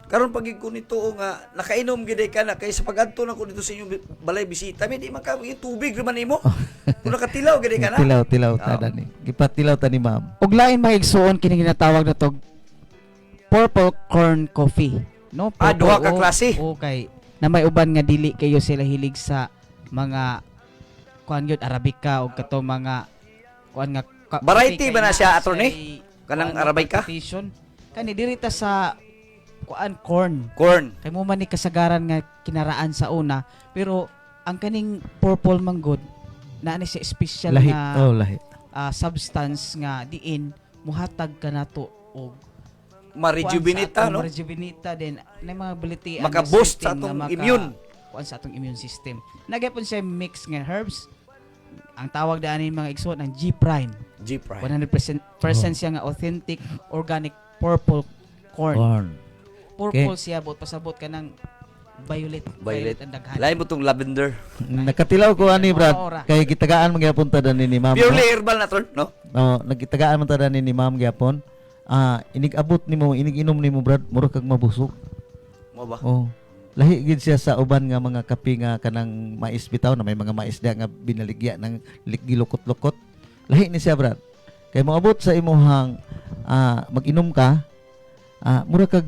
Karon pag ko nito nga nakainom gid ka na kay sa pag-adto na ko dito sa inyong balay bisita, di man ka tubig naman nimo. Kung nakatilaw gid ka na. Tilaw ta ni. Gipatilaw ta ni ma'am. Og lain mga igsoon kini ginatawag na to purple corn coffee, no? Duha ka klase. Okay. Na may uban nga dili kayo sila hilig sa mga kuan gyud Arabica og kato mga kuan nga Variety coffee ba na kay siya, sa attorney? Kanang kuan nga Arabica? competition. Kani diri ta sa kuan corn. Corn. Kay mo man ni kasagaran nga kinaraan sa una, pero ang kaning purple manggod na ni siya special Lahi. nga Lahi. substance nga diin muhatag ka nato og Ma-rejuvenate no? Ma-rejuvenate din na mga ability Maka-boost sa atong immune. Kuan sa atong immune system. Nagapon siya mix nga herbs. Ang tawag daan ni mga igsoon ang G Prime. G Prime. 100% siya nga authentic organic purple corn. Purple siya bot pasabot ka ng violet ang daghan. Lain mo tong lavender. Nakatilaw ko ani Brad kay gitagaan man gyapon ta dani ni ma'am. Purely herbal na to, no? Nagitagaan man ta dani ni ma'am gyapon. Inig-abot nimo, inig-inom nimo Brad, mura kag mabusog. Mo ba? Oh. Lahi gid siya sa uban nga mga kape nga kanang mais bitaw na may mga mais diha nga binaligya ng gilukot-lukot. Lahi ni siya Brad. Kay moabot sa imuhang mag-inom ka, mura kag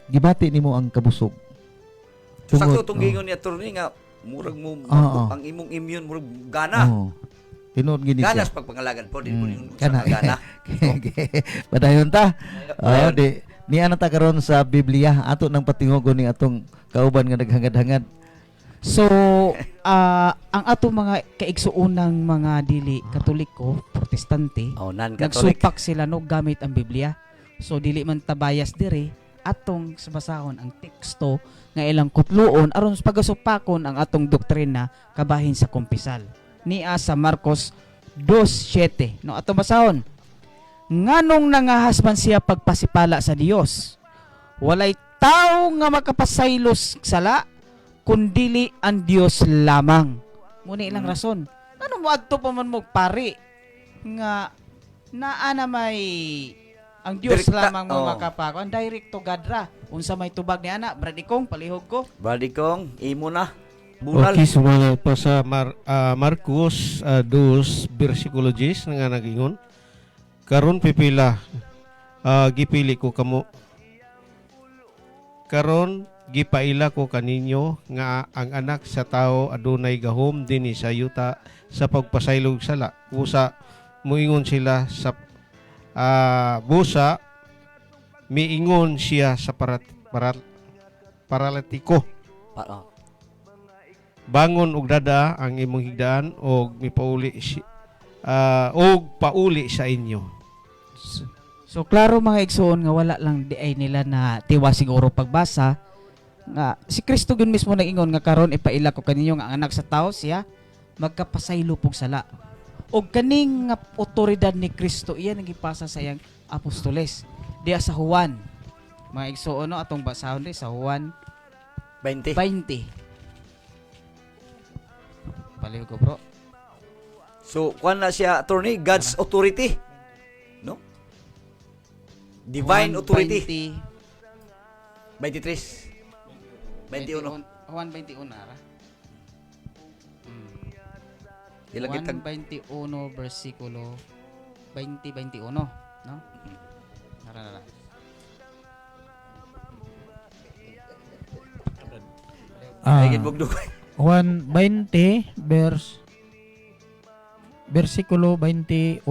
gibati nimo ang kabusog. Sakto tong gingon ni attorney nga murag mo ang imong immune murag gana. Tinuod gini siya. Ganas pagpangalagan po din po yung Kana. gana. Padayon ta. Padayon. Ni ana ta karon sa Biblia ato nang patingogon ni atong kauban nga naghangad-hangad. So, ang ato mga kaigsuunang mga dili Katoliko, Protestante, Oh, non-Catholic. nagsupak sila no gamit ang Biblia. So dili man ta bias dire atong sabasahon ang teksto nga ilang kutluon aron pagasupakon ang atong doktrina kabahin sa kumpisal. Niya sa Marcos 2:7. No ato basahon. Nganong nangahas man siya pagpasipala sa Dios? Walay tao nga makapasaylos sala kundili ang Dios lamang. Muna ilang rason. Ano mo adto pa man mo pari nga naa na may ang Dios Direkta, lamang mo oh. makapako. Ang direct to God ra. Unsa may tubag ni ana, Bradikong palihog ko. Bali kong, imo na. Bunal. Okay, sumala pa sa Marcos 2 versikulo 10 nga nagingon. Karon pipila gipili ko kamo. Karon gipaila ko kaninyo nga ang anak sa tao adunay gahom dinhi sa yuta sa pagpasaylog sala. Usa moingon sila sa busa miingon siya sa paralitiko. Oh. Bangon og dada ang imong higdaan og mipauli og pauli sa inyo. So klaro mga igsoon nga wala lang di ay nila na tiwa siguro pagbasa nga si Kristo gyud mismo nag-ingon nga karon ipaila ko kaninyo nga ang anak sa tao siya magkapasaylo pog sala. Og kaning nga otoridad ni Kristo iyan ang gipasa sa iyang apostoles. Diya sa Juan. Mga igsoon no atong basahon di sa Juan 20. 20. Palihog ko bro. So, kuan na siya, attorney, God's authority. No? Divine Juan authority. 20, 23. 21. Juan 21 ara. Ilang Juan kitag 21 versikulo 20-21, no? Nara. ay gidbugdog. Juan 20 versikulo 21.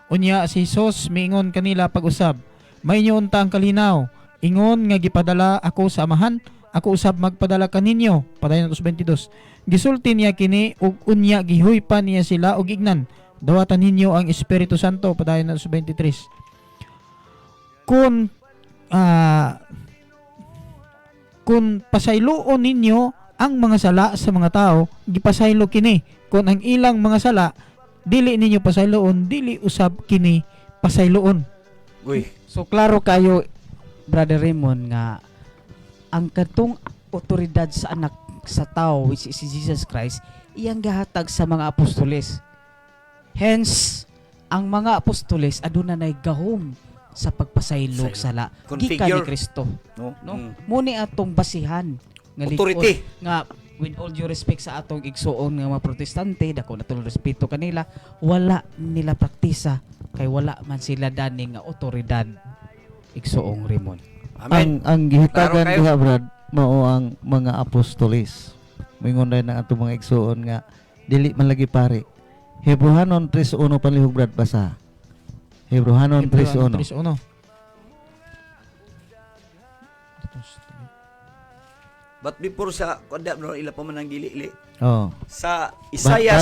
Unya si Jesus miingon kanila pag-usab, "Mainyo unta ang kalinaw. Ingon nga gipadala ako sa amahan, ako usab magpadala kaninyo." Padayon 22. Gisulti niya kini ug unya gihuypan niya sila og ignan. Dawatan ninyo ang Espiritu Santo. Padayon 23. Kung pasayloon ninyo ang mga sala sa mga tao, gipasaylo kini. Kung ang ilang mga sala dili ninyo pasayloon, dili usab kini pasayloon. Uy, So klaro kayo Brother Raymond nga ang katong otoridad sa anak sa tao which is si Jesus Christ iyang gahatag sa mga apostoles. Hence ang mga apostoles aduna nay gahom sa pagpasaylog sala gikan ni Configure. Kristo. no? No? Muni atong basihan nga Authority. nga with all due respect sa atong igsuon nga mga protestante dako natong respeto kanila wala nila praktisa kay wala man sila dani nga otoridad igsuong Raymond. Amen. Ang gihitagan Klaro kayo. diha Brad mao ang mga apostoles. Mingon na ang atong mga igsuon nga dili man lagi pare. Hebrehanon 3:1 palihog Brad basa. Hebrehanon 3:1. 3:1. But before sa kanda bro ila pa man ang gili Oh. sa Isaiah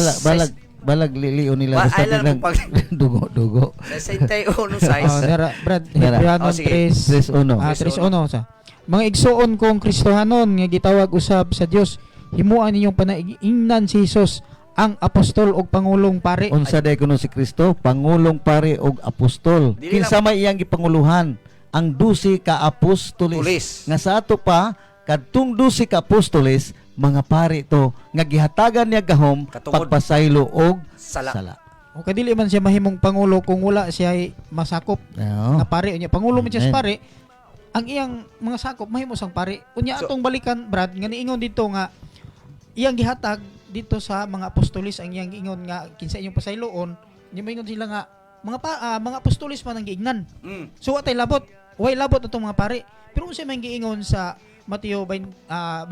Balag lilion nila Ba- basta ailan nilang mo pag- dugo. sa 61 Oh, size. nara, Brad, Nara. Hebreanon Oh, sige. 3:1 3:1. sa. Mga igsoon kong Kristohanon nga gitawag usab sa Dios, himuan ninyong panaingnan si Jesus ang apostol og pangulong pare. Unsa day kuno si Kristo, pangulong pare og apostol. Dili Kinsa may iyang gipanguluhan? Ang 12 ka apostoles. Tulis. Nga sa ato pa kadtong 12 ka apostoles mga pare to nga gihatagan niya gahom Katungod. pagpasaylo og Sala. sala. O kadili man siya mahimong pangulo kung wala siya masakop No. nga pare unya pangulo man siya sa Amen. pare. Ang iyang mga sakop mahimo sang pare. Unya So- atong balikan Brad nga niingon dito nga iyang gihatag dito sa mga apostoles ang iyang giingon nga kinsa inyong pasayloon, nya moingon sila nga mga apostoles man ang giingnan. Mm. So watay labot. Way labot atong mga pare. Pero unsa man giingon sa Mateo 28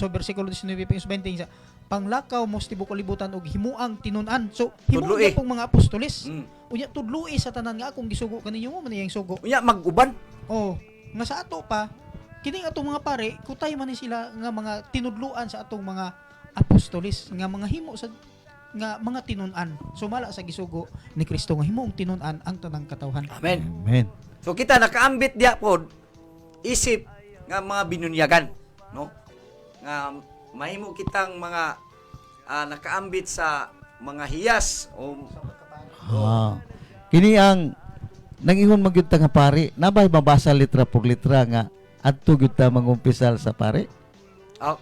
versikulo 19 pangis 20 sa panglakaw mo sa tibuok kalibutan og himuang tinud-an. So himuang Tudloi. pong mga apostoles. Mm. Unya tudloi sa tanan nga akong gisugo kaninyo mo man iyang sugo. Unya mag-uban. Oh, nga sa ato pa Kini atong mga pare, kutay man ni sila nga mga tinudluan sa atong mga apostolis nga mga himo sa nga mga tinun-an. Sumala sa gisugo ni Kristo nga himoong tinun-an ang tanang katawhan. Amen. Amen. So kita nakaambit diya pod isip nga mga binunyagan, no? Nga mahimo kitang mga nakaambit sa mga hiyas o Kini ang nangingon magyud ta nga pari, nabay mabasa litra por litra nga adto gyud ta mangumpisal sa pari.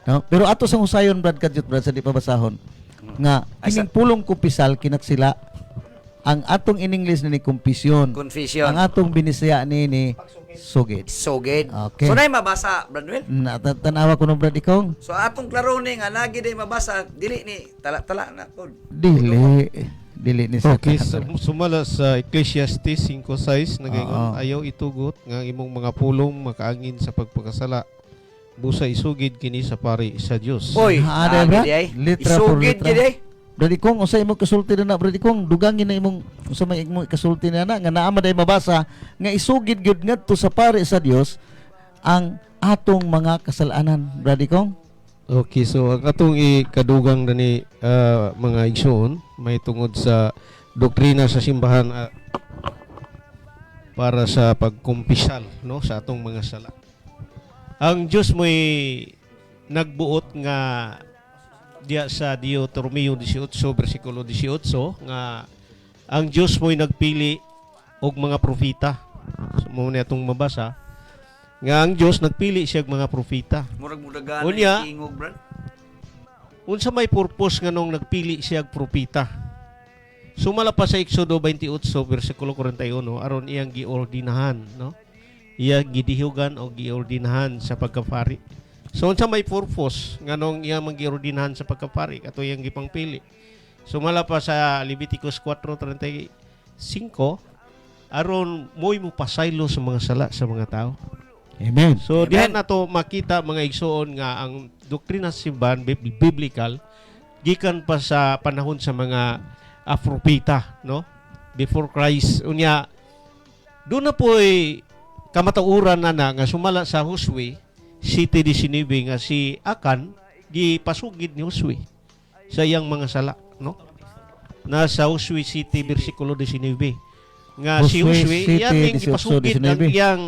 No? Pero ato sang usayon brad kadyot brad sa di pabasahon nga kining pulong kumpisal kinat sila ang atong in English ni kumpisyon. Confession. Ang atong binisaya ni sugid. Soged. Okay. So nay mabasa, Brad Noel. Tanawa ko no brad ikaw. So atong klaro ni nga lagi day mabasa dili ni tala-tala na pod. Dili ni sa Okay, sumala sa Ecclesiastes 5:6 nagaingon ayaw itugot nga imong mga pulong makaangin sa pagpakasala. Busa isugid kini sa pari sa Dios. Oy, Ada brad. Litra por isugid litra. gid ay. Brad Ikong, unsa imong kasulti na brad Ikong, dugangin na imong unsa may imong kasulti na nga naama day mabasa nga isugid gyud ngadto sa pari sa Dios ang atong mga kasalanan, brad Ikong. Okay, so ang atong ikadugang dani mga igsoon may tungod sa doktrina sa simbahan para sa pagkumpisal, no, sa atong mga sala. Ang Dios mo'y nagbuot nga diya sa Deuteronomio 18 bersikulo 18 nga ang Dios mo'y nagpili og mga propeta. So, mo na itong mabasa nga ang Dios nagpili siya og mga propeta. Murag mudagan Unya, ingog, Brad. unsa may purpose nga nung nagpili siya og propeta? Sumala pa sa Exodo 28 bersikulo 41 aron iyang giordinahan, no? Iyang gidihugan o giordinahan sa pagkapari. So unsa may purpose nga nung iyang giordinahan sa pagkapari kato iyang gipangpili? Sumala pa sa Leviticus 4:35 aron mo'y mo pasaylo sa mga sala sa mga tao. Amen. So diyan nato makita mga igsoon nga ang doktrina sa simbahan biblical gikan pa sa panahon sa mga propeta, no? Before Christ. Unya doon na po'y kamatauran na nga sumala sa Josue 7:19 nga si Akan gipasugid ni Josue sa iyang mga sala, no? Nasa Josue 7 bersikulo 19 nga si Josue iyang gipasugid ang iyang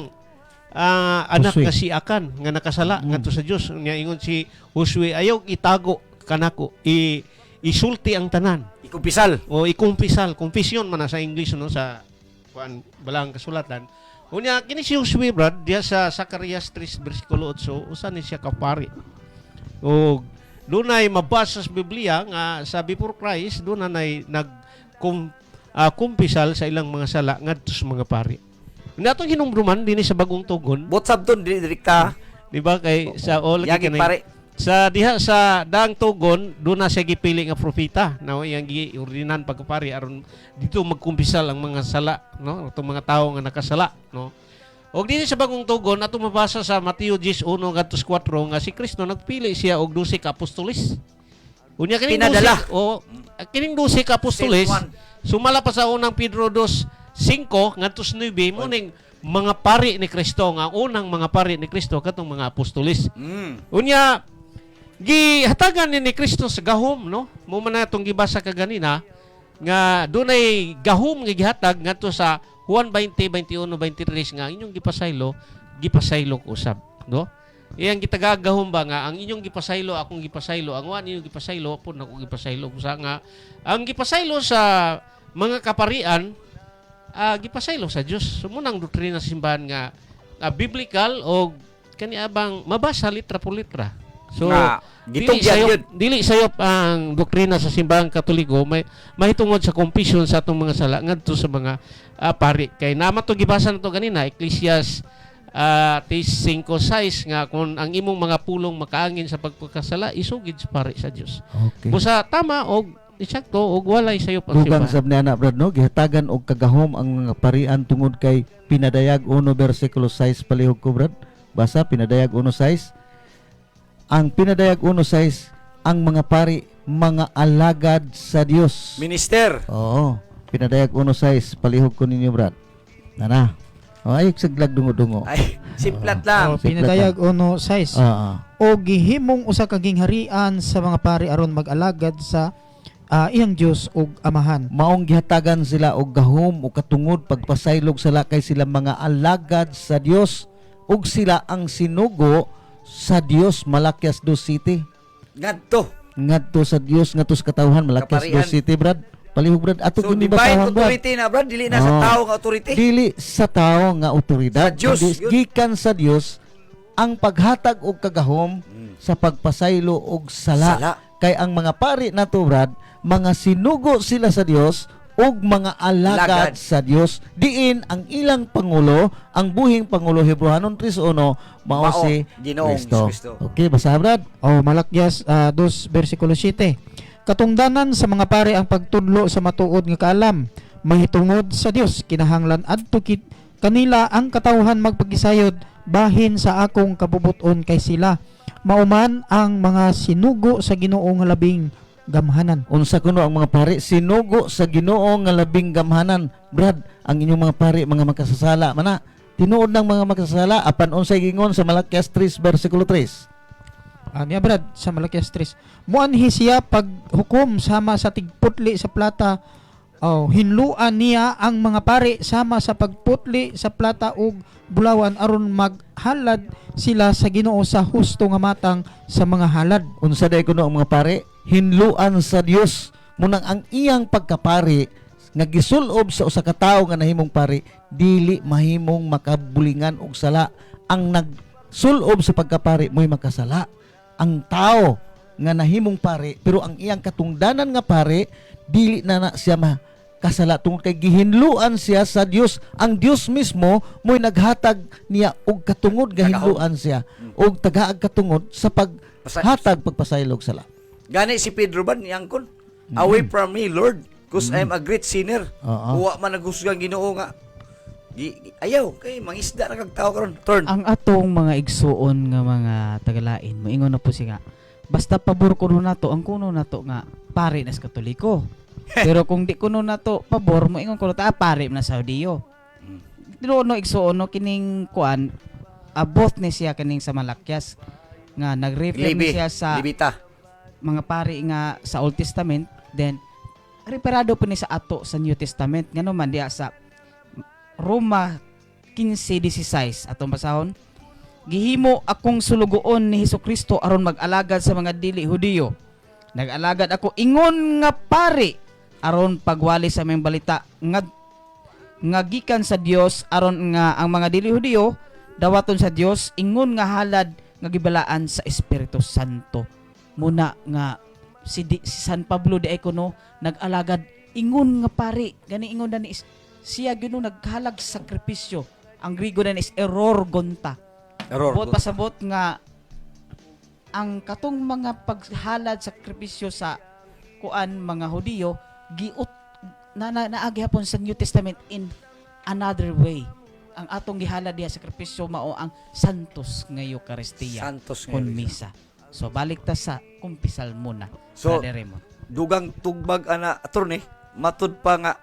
anak nga si Akan nga nakasala ngadto sa Dios. Nya ingon si Josue ayaw itago kanako isulti ang tanan, Ikumpisal. o ikumpisal, confession man na sa English, no, sa balang kasulatan. Unya kini si Josue brad diya sa Zacarias 3 bersikulo 8 usa ni siya kapari. O dunay mabasa sa Biblia nga sa before Christ dunay kumpisal sa ilang mga sala ngadto sa mga pari. Natong hinumduman dinhi sa bagong tugon, Bot sabton dili direkta. di ba kay sa lagi Yagi kanay pare. sa diha sa daang tugon doon na siya gipili nga propeta na iyang giordinan pagkapari aron dito magkumpisal ang mga sala, no, atong mga tawo nga nakasala, no. Og dinhi sa bagong tugon ato mabasa sa Mateo 10:1-4 nga si Kristo nagpili siya og 12 ka apostoles. Unya kining Pinadala. 12 ka apostoles Same one. sumala pa sa unang Pedro 2:5 ngadto sa 9 muning mga pari ni Kristo nga unang mga pari ni Kristo katong mga apostoles. Unya gihatagan ni Kristo sa gahom, no? Mo man natong gibasa kaganina nga dunay gahom nga gihatag ngadto sa Juan 20:21-23 nga inyong gipasaylo usab, no? Iyang gitagagahom ba nga ang inyong gipasaylo akong gipasaylo, ang wan inyong gipasaylo pud nako gipasaylo usa nga ang gipasaylo sa mga kaparian gipasaylo sa Dios. So munang doktrina sa simbahan nga biblical o kani abang mabasa litra por litra. So dili sayop ang doktrina sa simbahan Katoliko may mahitungod sa confession sa atong mga sala ngadto sa mga pari. Kay naman to gibasa nato ganina Ecclesiastes 5:6 nga kung ang imong mga pulong makaangin sa pagpakasala isugid sa pari sa Dios. Okay. Busa tama og isakto og walay sayop ang Dugang simbahan. sab ni anak brad no gihatagan og kagahom ang mga parian tungod kay pinadayag 1 bersikulo 6 palihog ko brad. Basa pinadayag 1:6. Ang pinadayag 1:6 ang mga pari mga alagad sa Dios. Minister. Oo. Pinadayag 1:6 palihog ko ninyo brad. Nana. Ay saglag dungo-dungo. Ay, simplat lang. O, pinadayag uno size. O gihimong usa ka gingharian sa mga pari aron mag-alagad sa iyang Dios ug amahan. Maong gihatagan sila og gahom o katungod pagpasaylog sila kay sila mga alagad sa Dios ug sila ang sinugo sa Dios. Malakias 2:7. Ngadto sa Dios ngadto sa katawhan. Malakias Kaparian. 2:7 Brad. Palihog Brad ato So, kung divine basahan Brad. authority na, Brad. Dili na sa tao nga authority. Dili sa tao nga otoridad. Sa Diyos, kundi yun. gikan sa Dios ang paghatag og kagahom sa pagpasaylo og sala. Kay ang mga pari nato Brad, mga sinugo sila sa Dios ug mga alagad Alagad. sa Dios. Diin ang ilang pangulo, ang buhing pangulo Hebrehanon 3:1 mao Mao, si Ginoong Kristo. Kristo. Okay, basa Brad. O Malakyas 2 versikulo 7. Katungdanan sa mga pari ang pagtudlo sa matuod nga kaalam, mahitungod sa Dios kinahanglan adto kanila ang katawhan magpagisayod bahin sa akong kabubuton kay sila. Mauman ang mga sinugo sa Ginoo nga labing gamhanan. Unsa kuno ang mga pari sinugo sa Ginoo nga labing gamhanan. Brad, ang inyong mga pari mga makasasala mana. Tinuod ng mga makasasala apan unsay gingon sa Malakias 3 versikulo 3. Niya Brad sa Malakias 3. Muanhi siya paghukom sama sa tigputli sa plata. Hinluan niya ang mga pari sama sa pagputli sa plata ug bulawan aron maghalad sila sa Ginoo sa husto nga matang sa mga halad. Unsa day kuno ang mga pari? Hinluan sa Dios. Munang ang iyang pagkapari nga gisulob sa usa ka tawo nga nahimong pari, dili mahimong makabulingan og sala. Ang nagsulob sa pagkapari mo'y makasala. Ang tao nga nahimong pari pero ang iyang katungdanan nga pari dili na siya makasala tungod kay gihinluan siya sa Dios. Ang Dios mismo mo'y naghatag niya og katungod gahinluan siya og tagaag katungod sa paghatag pagpasaylog sala. Gani si Pedro ba ni angkon? Away from me, Lord, because I'm a great sinner. Wa man naghusgang Ginoo nga. Ayaw kay mangisda ra kag tawo karon. Turn. Ang atong mga igsuon nga mga tagalain, moingon na po siya basta pabor kuno nato ang kuno nato nga pari nas Katoliko. Pero kung di kuno nato pabor, moingon kuno ta pari na Saudiyo. Dilo no igsuon no kining kuan abot ni siya kining sa Malakyas nga nagrefer ni siya sa Libita. mga pari nga sa Old Testament, then referado pa ni sa ato sa New Testament ngano man diha sa Roma 15:16 atong basahon. Gihimo akong sulugoon ni Hesukristo aron mag-alagad sa mga dili Hudiyo. Nag-alagad ako ingon nga pari aron pagwali sa among balita nga gikan sa Dios aron nga ang mga dili Hudiyo dawaton sa Dios ingon nga halad nga gibalaan sa Espiritu Santo. Muna nga si San Pablo di Icono nag-alagad ingon nga pari gani ingon na ni siya gyud naghalag sakripisyo. Ang Griego na is erorgonta. Bot pasabot nga ang katong mga paghalad sakripisyo sa kuan mga Hudiyo giut naagi hapon sa New Testament in another way. Ang atong gihalad diha sakripisyo mao ang santos nga Eucharistia kon misa. So balik ta sa kumpisal muna. So Brother Raymond. dugang tugbag ana attorney matud pa nga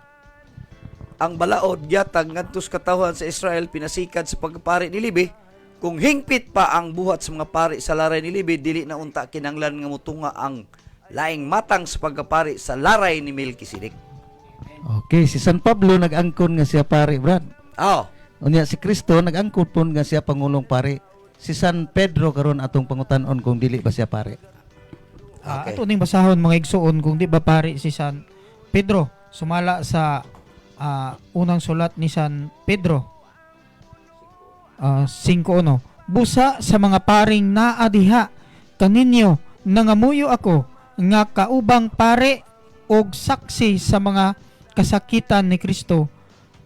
ang balaod yatag ngadtos katawhan sa Israel pinasikad sa pagpari ni Levi. Kung hingpit pa ang buhat sa mga pari sa laray ni Levi, dili na unta kinanglan nga mutunga ang laing matang sa pagpari sa laray ni Melkisedek. Okay, si San Pablo nag-angkon nga siya pari, Brad. Unya si Kristo nag-angkon pun nga siya pangulong pari. Si San Pedro karon atong pangutan-on kung dili ba siya pari. Ato ning basahon mga igsuon kung di ba pari si San Pedro sumala sa unang sulat ni San Pedro 5:1. Busa sa mga paring naa diha kaninyo nangamuyo ako nga kaubang pare og saksi sa mga kasakitan ni Kristo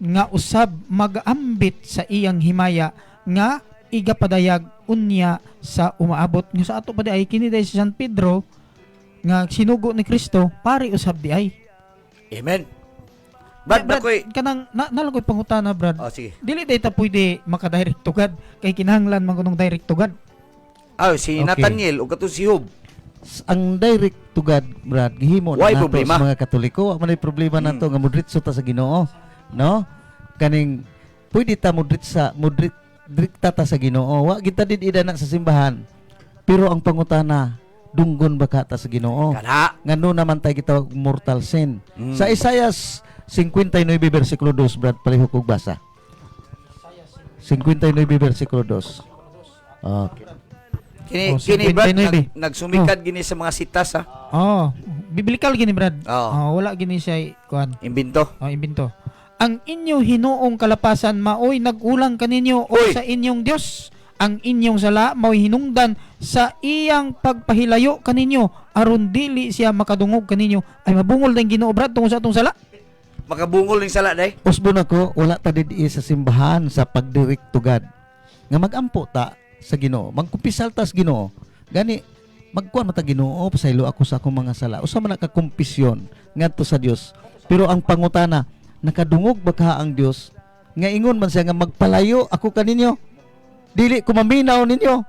nga usab mag-ambit sa iyang himaya nga igapadayag unya sa umaabot nga sa ato pa di ay kini si San Pedro nga sinugo ni Kristo pare usab di ay. Amen. Brad, kanang nalagoy pangutana Brad. Sige. Dili day ta pwede maka-direct to God kay kinahanglan man kunong direct to God. Si Nathaniel o kato si Job. Ang direct to God, Brad, gihimo na nato sa mga Katoliko. Wa man problema nato nga modritso ta sa Ginoo, no? Kaning pwede ta mudrikta ta sa Ginoo. Wa kita din idana sa simbahan. Pero ang pangutana, dunggon ba ka ta sa Ginoo? Kana. Ngano naman tayo kita mortal sin. Sa Isaias 59 versikulo 2, Brad, palihok og basa. 59 versikulo 2. Okay. Kini Brad, 59. nagsumikad gini sa mga sitas ha. Oh, biblical gini Brad. Oo. Wala gini siya kuan. Imbento. Imbento. Ang inyo hinuong kalapasan maoy nagulang kaninyo o Uy! sa inyong Dios. Ang inyong sala maoy hinungdan sa iyang pagpahilayo kaninyo aron dili siya makadungog kaninyo. Ay mabungol dayng Ginoo Brad tungod sa atong sala. Makabungol ning sala day. Usbon ako, wala ta didi sa simbahan sa pagdirect to God. Nga magampo ta sa Ginoo, magkumpisal ta sa Ginoo. Gani magkuan mata Ginoo, pasaylo ako sa akong mga sala. Usa man nakakumpisyon ngadto sa Dios. Pero ang pangutana, nakadungog ba ka ang Dios? Nga ingon man siya nga magpalayo ako kaninyo. Dili ko maminaw ninyo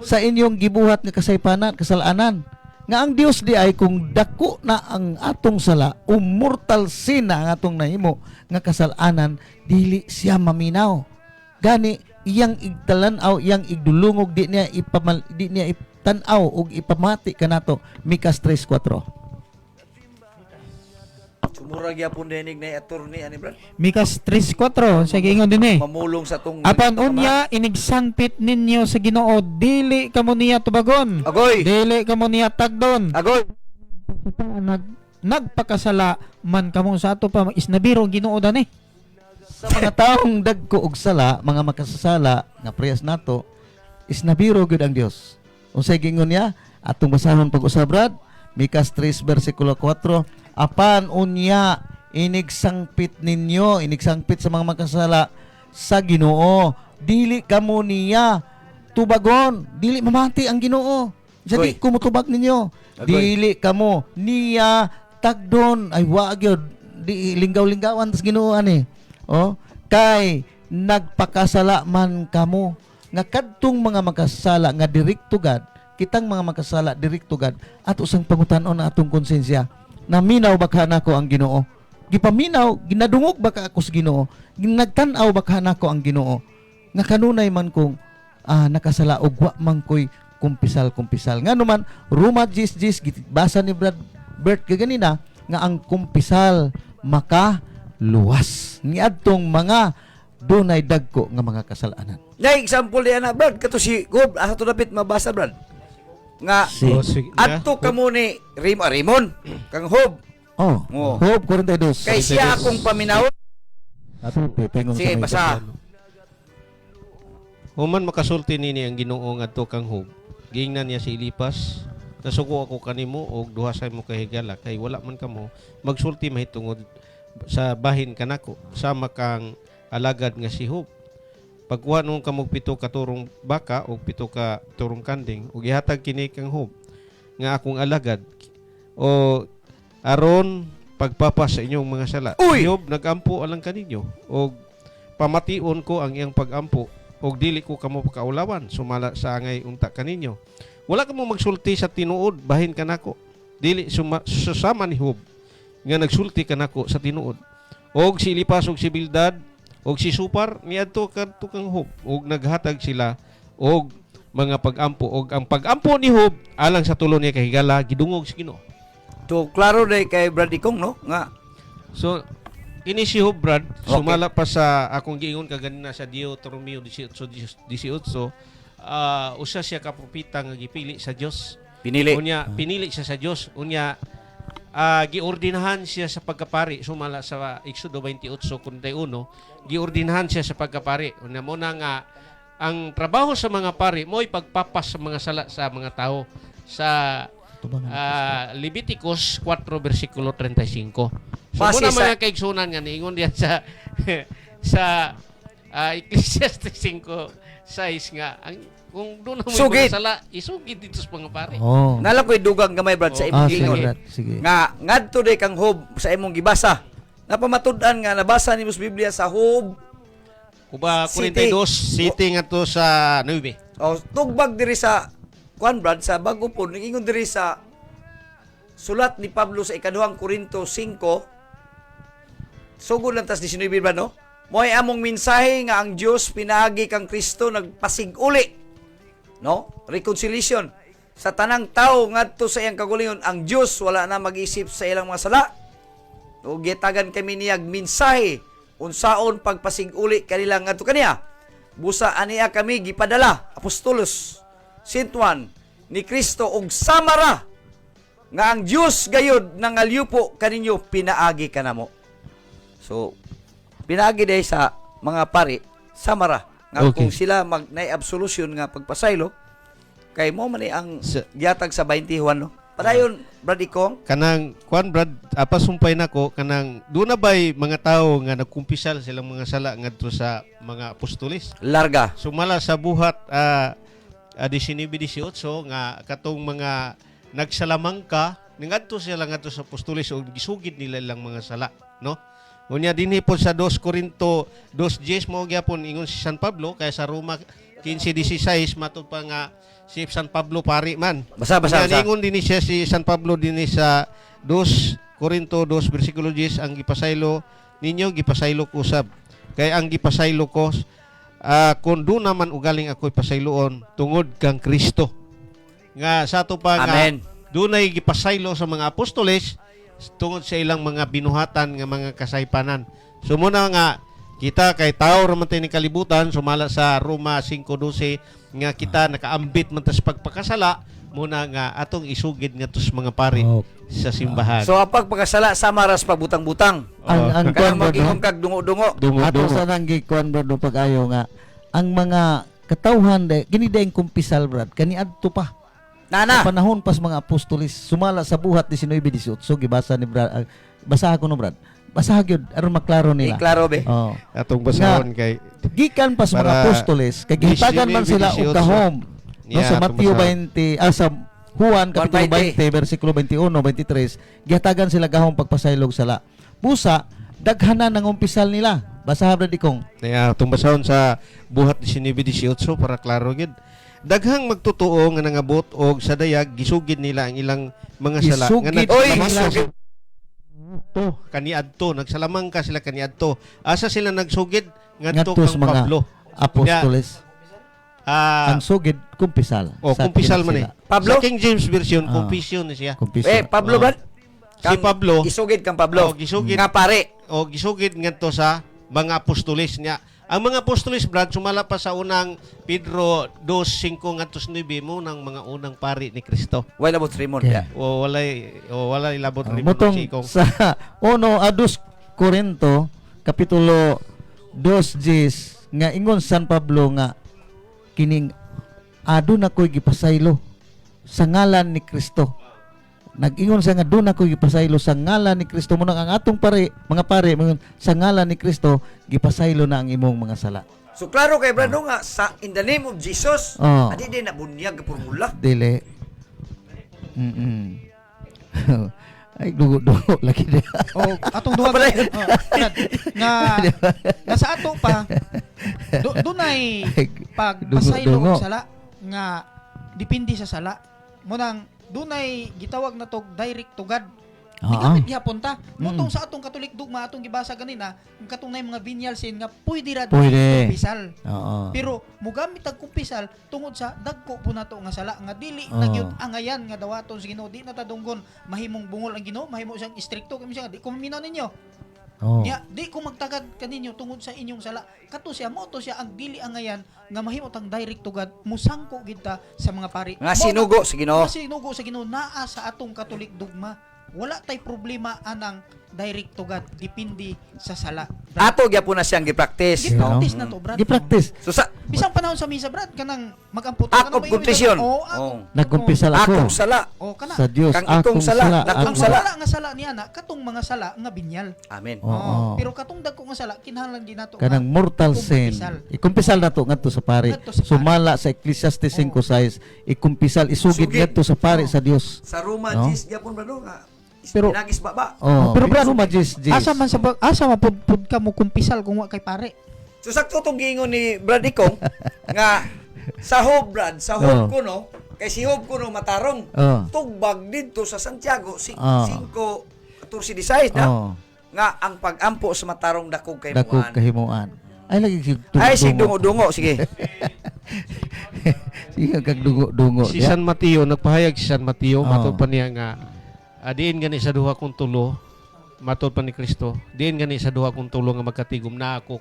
sa inyong gibuhat nga kasaypanan, kasalanan. Nga ang Dios di ay kung dako na ang atong sala, mortal sin na ang atong nahimo nga kasalanan, dili siya maminaw. Gani iyang igtalanaw, iyang igdulungog, di niya itanaw og ipamati kanato. Mikas 3:4. Sumurag yapon dinig na attorney ani Brad. Mikas 3:4 sa giingon dinhi. Mamulong sa tong Apan unya inigsangpit ninyo sa Ginoo, dili kamo niya tubagon. Agoy. Dili kamo niya tagdon. Agoy. Nagpakasala man kamo sa ato pa isnabiro Ginoo dani. Sa mga taong dagko og sala, mga makasasala nga prayas nato, isnabiro gud ang Dios. Unsay gingon niya? Atong basahon pag-usab Brad, Mikas 3 versikulo 4. Apan unya inigsangpit ninyo, inigsangpit sa mga makasala sa Ginoo, dili kamo niya tubagon, dili mamati ang Ginoo. Jadi kumutubag ninyo, dili kamo niya tagdon. Ay wa gyud, di linggaw-linggawan tas Ginoo ani. Oh, kay nagpakasala man kamo. Nga kadtong mga makasala nga direct to God, kitang mga makasala direct to God, at usang pangutan-on na atong konsensya. Naminaw ba ka nako ang Ginoo? Gipaminaw, ginadungog ba ka ako sa Ginoo? Nagtan-aw ba ka nako ang Ginoo? Nga kanunay man kong nakasala og wa man koy kumpisal. Ngano man Roma 10:10 basa ni Brad Bert kaganina nga ang kumpisal makaluwas niadtong mga dunay dagko nga mga kasalanan. Na example diyan na Brad, kato si Gob asa to dapit mabasa Brad. Nga adto kamo ni Rimon kang Hob. Oh. Hob 42. Kay siya akong paminawon. Sige, basa. Human makasulti nini ang Ginoo ngadto kang Hob. Giingnan niya si Elipas, nasuko ako kanimo og duha sa imo kahigala kay wala man kamo magsulti mahitungod sa bahin kanako sama kang alagad nga si Hob. Pagkuha nung kamog 7 ka turong baka o 7 ka turong kanding ug ihatag kini kang Hob nga akong alagad o aron pagpapas sa inyong mga sala. Si Hob nagampo alang kaninyo og pamation ko ang iyang pagampo og dili ko kamo pakaulawan sumala sa angay unta kaninyo. Wala kamo magsulti sa tinuod bahin kanako. Dili susama ni Hob nga nagsulti kanako sa tinuod. Og si Elipas og si Bildad og si Supar niadto kadto kang Hob og naghatag sila og mga pagampo og ang pagampo ni Hob alang sa tulo niya kahigala gidungog sa Ginoo. To klaro day kay Brad Ikong no nga. So ini si Hob Brad sumala pa sa akong giingon kaganina sa Deuteronomio 18:18 usa siya ka propeta nga gipili sa Dios. Pinili siya sa Dios unya giordinahan siya sa pagkapari sumala sa Exodo 28:41 giordinahan siya sa pagkapari una mo na nga ang trabaho sa mga pari mo'y pagpapas sa mga sala sa mga tao sa Leviticus 4 versikulo 35. So muna mga kaigsunan nga niingon diyan sa sa Ecclesiastes 5:6 nga ang kung doon mo sala isugid dito sa mga pare. Nala ko'y dugang gamay Brad sa imong giingon. Sige. Nga ngadto day kang Hob sa imong gibasa. Napamatud-an nga nabasa nimo sa Biblia sa Hob Kuba 42 city nga to sa 9. O tugbag diri sa kuan Brad sa bago po ingon diri sa sulat ni Pablo sa ikaduhang Korinto 5 sugod lang tas 19 ba no? Mo'y among mensahe nga ang Dios pinaagi kang Kristo nagpasig-uli. No? Reconciliation. Sa tanang tao ngadto sa iyang kagulingon, ang Dios wala na mag-isip sa ilang mga sala. O gitagan kami niyag mensahe unsaon pagpasig-uli kanila ngadto kaniya. Busa aniya kami gipadala apostolos sintuan ni Kristo og samara nga ang Dios gayud nangalyupo kaninyo pinaagi kanamo. So pinaagi day sa mga pari samara nga Okay. kung sila nay absolution nga pagpasaylo kay mo man ni ang gihatag sa 21 no. Padayon Brad Ikong Kanang kuan brad, apasumpay nako kanang do na bay mga tawo nga nagkumpisal silang mga sala ngadto sa mga apostolis. larga. Sumala sa buhat 19-18 nga katong mga nagsalamangka ngadto sila ngadto sa apostolis ug gisugid nila ilang mga sala, no? Unya dinhi po sa 2 Corinto 2:10 mo gyapon ingon si San Pablo kay sa Roma 15:16 matud pa nga si San Pablo pari man. Basa. Ingon din siya si San Pablo din sa 2 Corinto 2 versikulo 10 ang gipasaylo ninyo gipasaylo ko usab. Kay ang gipasaylo ko kun do naman ugaling ako'y pasayloon tungod kang Kristo. Nga sa to pa nga Amen. dunay gipasaylo sa mga apostoles tungod sa ilang mga binuhatan nga mga kasaypanan. So muna nga kita kay tao raman tayo ni kalibutan sumala sa Roma 5:12 nga kita nakaambit man tas pagpakasala muna nga atong isugid nga tus mga pari sa simbahan. So apag pagkasala samaras pagbutang-butang. Ang Kaya kuan bro, mag-igong kag dungo-dungo. ato sa nang gikuan bro do pag-ayo nga ang mga katawhan gini daing kumpisal brad kaniadto pa. Nana. Sa panahon pas mga apostolis sumala sa buhat 19:18 gibasa ni brad basaha ko no brad. Basaha gyud aron maklaro nila. Klaro be. Oh. Atong basahon kay Gikan pas mga Para apostoles kay gihitagan man sila og 19:18. kahom. No, Yeah, sa Mateo atong 20 sa Juan kapitulo 1:20. 20 bersikulo 21 23 gihatagan sila gahom pagpasaylog sala. Busa daghanan ng umpisal nila. Basaha brad Ikong. Kaya atong basahon sa buhat 19:18 para klaro gid. Daghang magtotoo nga nangabot og sa dayag gisugid nila ang ilang mga sala nga Gisugid nagsalamang to kaniadto nagsalamang ka sila kaniadto asa sila nagsugid ngadto Ngadto sa kang mga Pablo apostoles. ang Ang sugid kumpisal. Sa kumpisal man sila. Pablo? sa King James version Ah. kumpisyon ni siya Kumpisal. Pablo ba? si Pablo Isugid kang Pablo. gisugid Nga pare. o gisugid ngadto sa mga apostoles niya. Ang mga apostoles brad sumala pa sa unang Pedro 2:5 ngadto 9 mo nang mga unang pari ni Kristo. Wala mo Trimon. Yeah. O walay labot rin Motong sa 1 Corinto kapitulo 2:10 nga ingon San Pablo nga kining aduna ko'y gipasaylo sa ngalan ni Kristo. Nag-ingon siya nga doon ako gipasaylo sa ngalan ni Kristo mo ang atong mga pare sa ngalan ni Kristo gipasaylo na ang imong mga sala. So klaro kay Brando nga sa in the name of Jesus, Oh. adi din na bunyag nga formula. Dili. Ay dugo-dugo lagi dia. O atong duha nga nasa ato pa dunay pagpasaylo Dungo-dungo. og sala nga dipindi sa sala mo nang dunay gitawag na tog direct to God. Di gamit gihapon ta. Mutong sa atong Katolik dugma atong gibasa ganina, ang katong nay mga venial sin nga pwede ra Pwede. kumpisal. Oo. Pero mugamit ang kumpisal tungod sa dagko po nato nga sala nga dili Oo. na gyud angayan nga dawaton sa Ginoo, di na ta dunggon mahimong bungol ang Ginoo, mahimo siyang istrikto kami siya di ko maminaw ninyo. Oh. Nya di ko magtagad kaninyo tungod sa inyong sala. Kato siya mo to siya ang dili angayan nga mahimo tang direct to God musangko gid ta sa mga pari. Nga sinugo sa Ginoo. Nga sinugo sa Ginoo naa sa atong Katolik dugma. Wala tay problema anang direct to God dipindi sa sala. Ato gyapon na siyang gi-practice, no? Gi-practice na to, Brad. Gi-practice. So sa Bisang panahon sa misa, Brad, kanang mag-amputo act of confession. Oh, Oh. Nagkumpisal ako Akong sala. Oh, kana. sa Dios Kang ikong akong sala, sala. dakong Ang sala. sala nga sala niya na katong mga sala nga binyal. Amen. Oo. Pero katong dagko nga sala kinahanglan din nato Kanang mortal sin. kumpisal. Ikumpisal na to ngadto sa pari. Ngadto sa pari. Sumala sa Ecclesiastes 5:6. Ikumpisal isugid Sugid. ngadto sa pari sa Dios. Sa Roma No? 10 gyapon Brando nga. Pero- Pinagis baba. Oh, Pero brad, Majis. asa man sa asa mapudpud ka mo kumpisal kung wa kay pare. So sakto tong giingon ni Brad Ikong nga sa Hob Brad, sa Hob Oh. ko no, kay si Hob ko no matarong. Oh. Tugbag dito sa Santiago Oh. 5:14-16 na. Oh. nga ang pagampo sa matarong dakog kay Dako Muan. kahimuan. Ay lagi si Ay si dungo-dungo sige. Sige kag dungo-dungo. Si San Mateo, nagpahayag si San Mateo, Oo. matod pa niya nga, diin gani sa duha kong tulo, matod pa ni Kristo, diin gani sa duha kong tulo nga magkatigom na ako,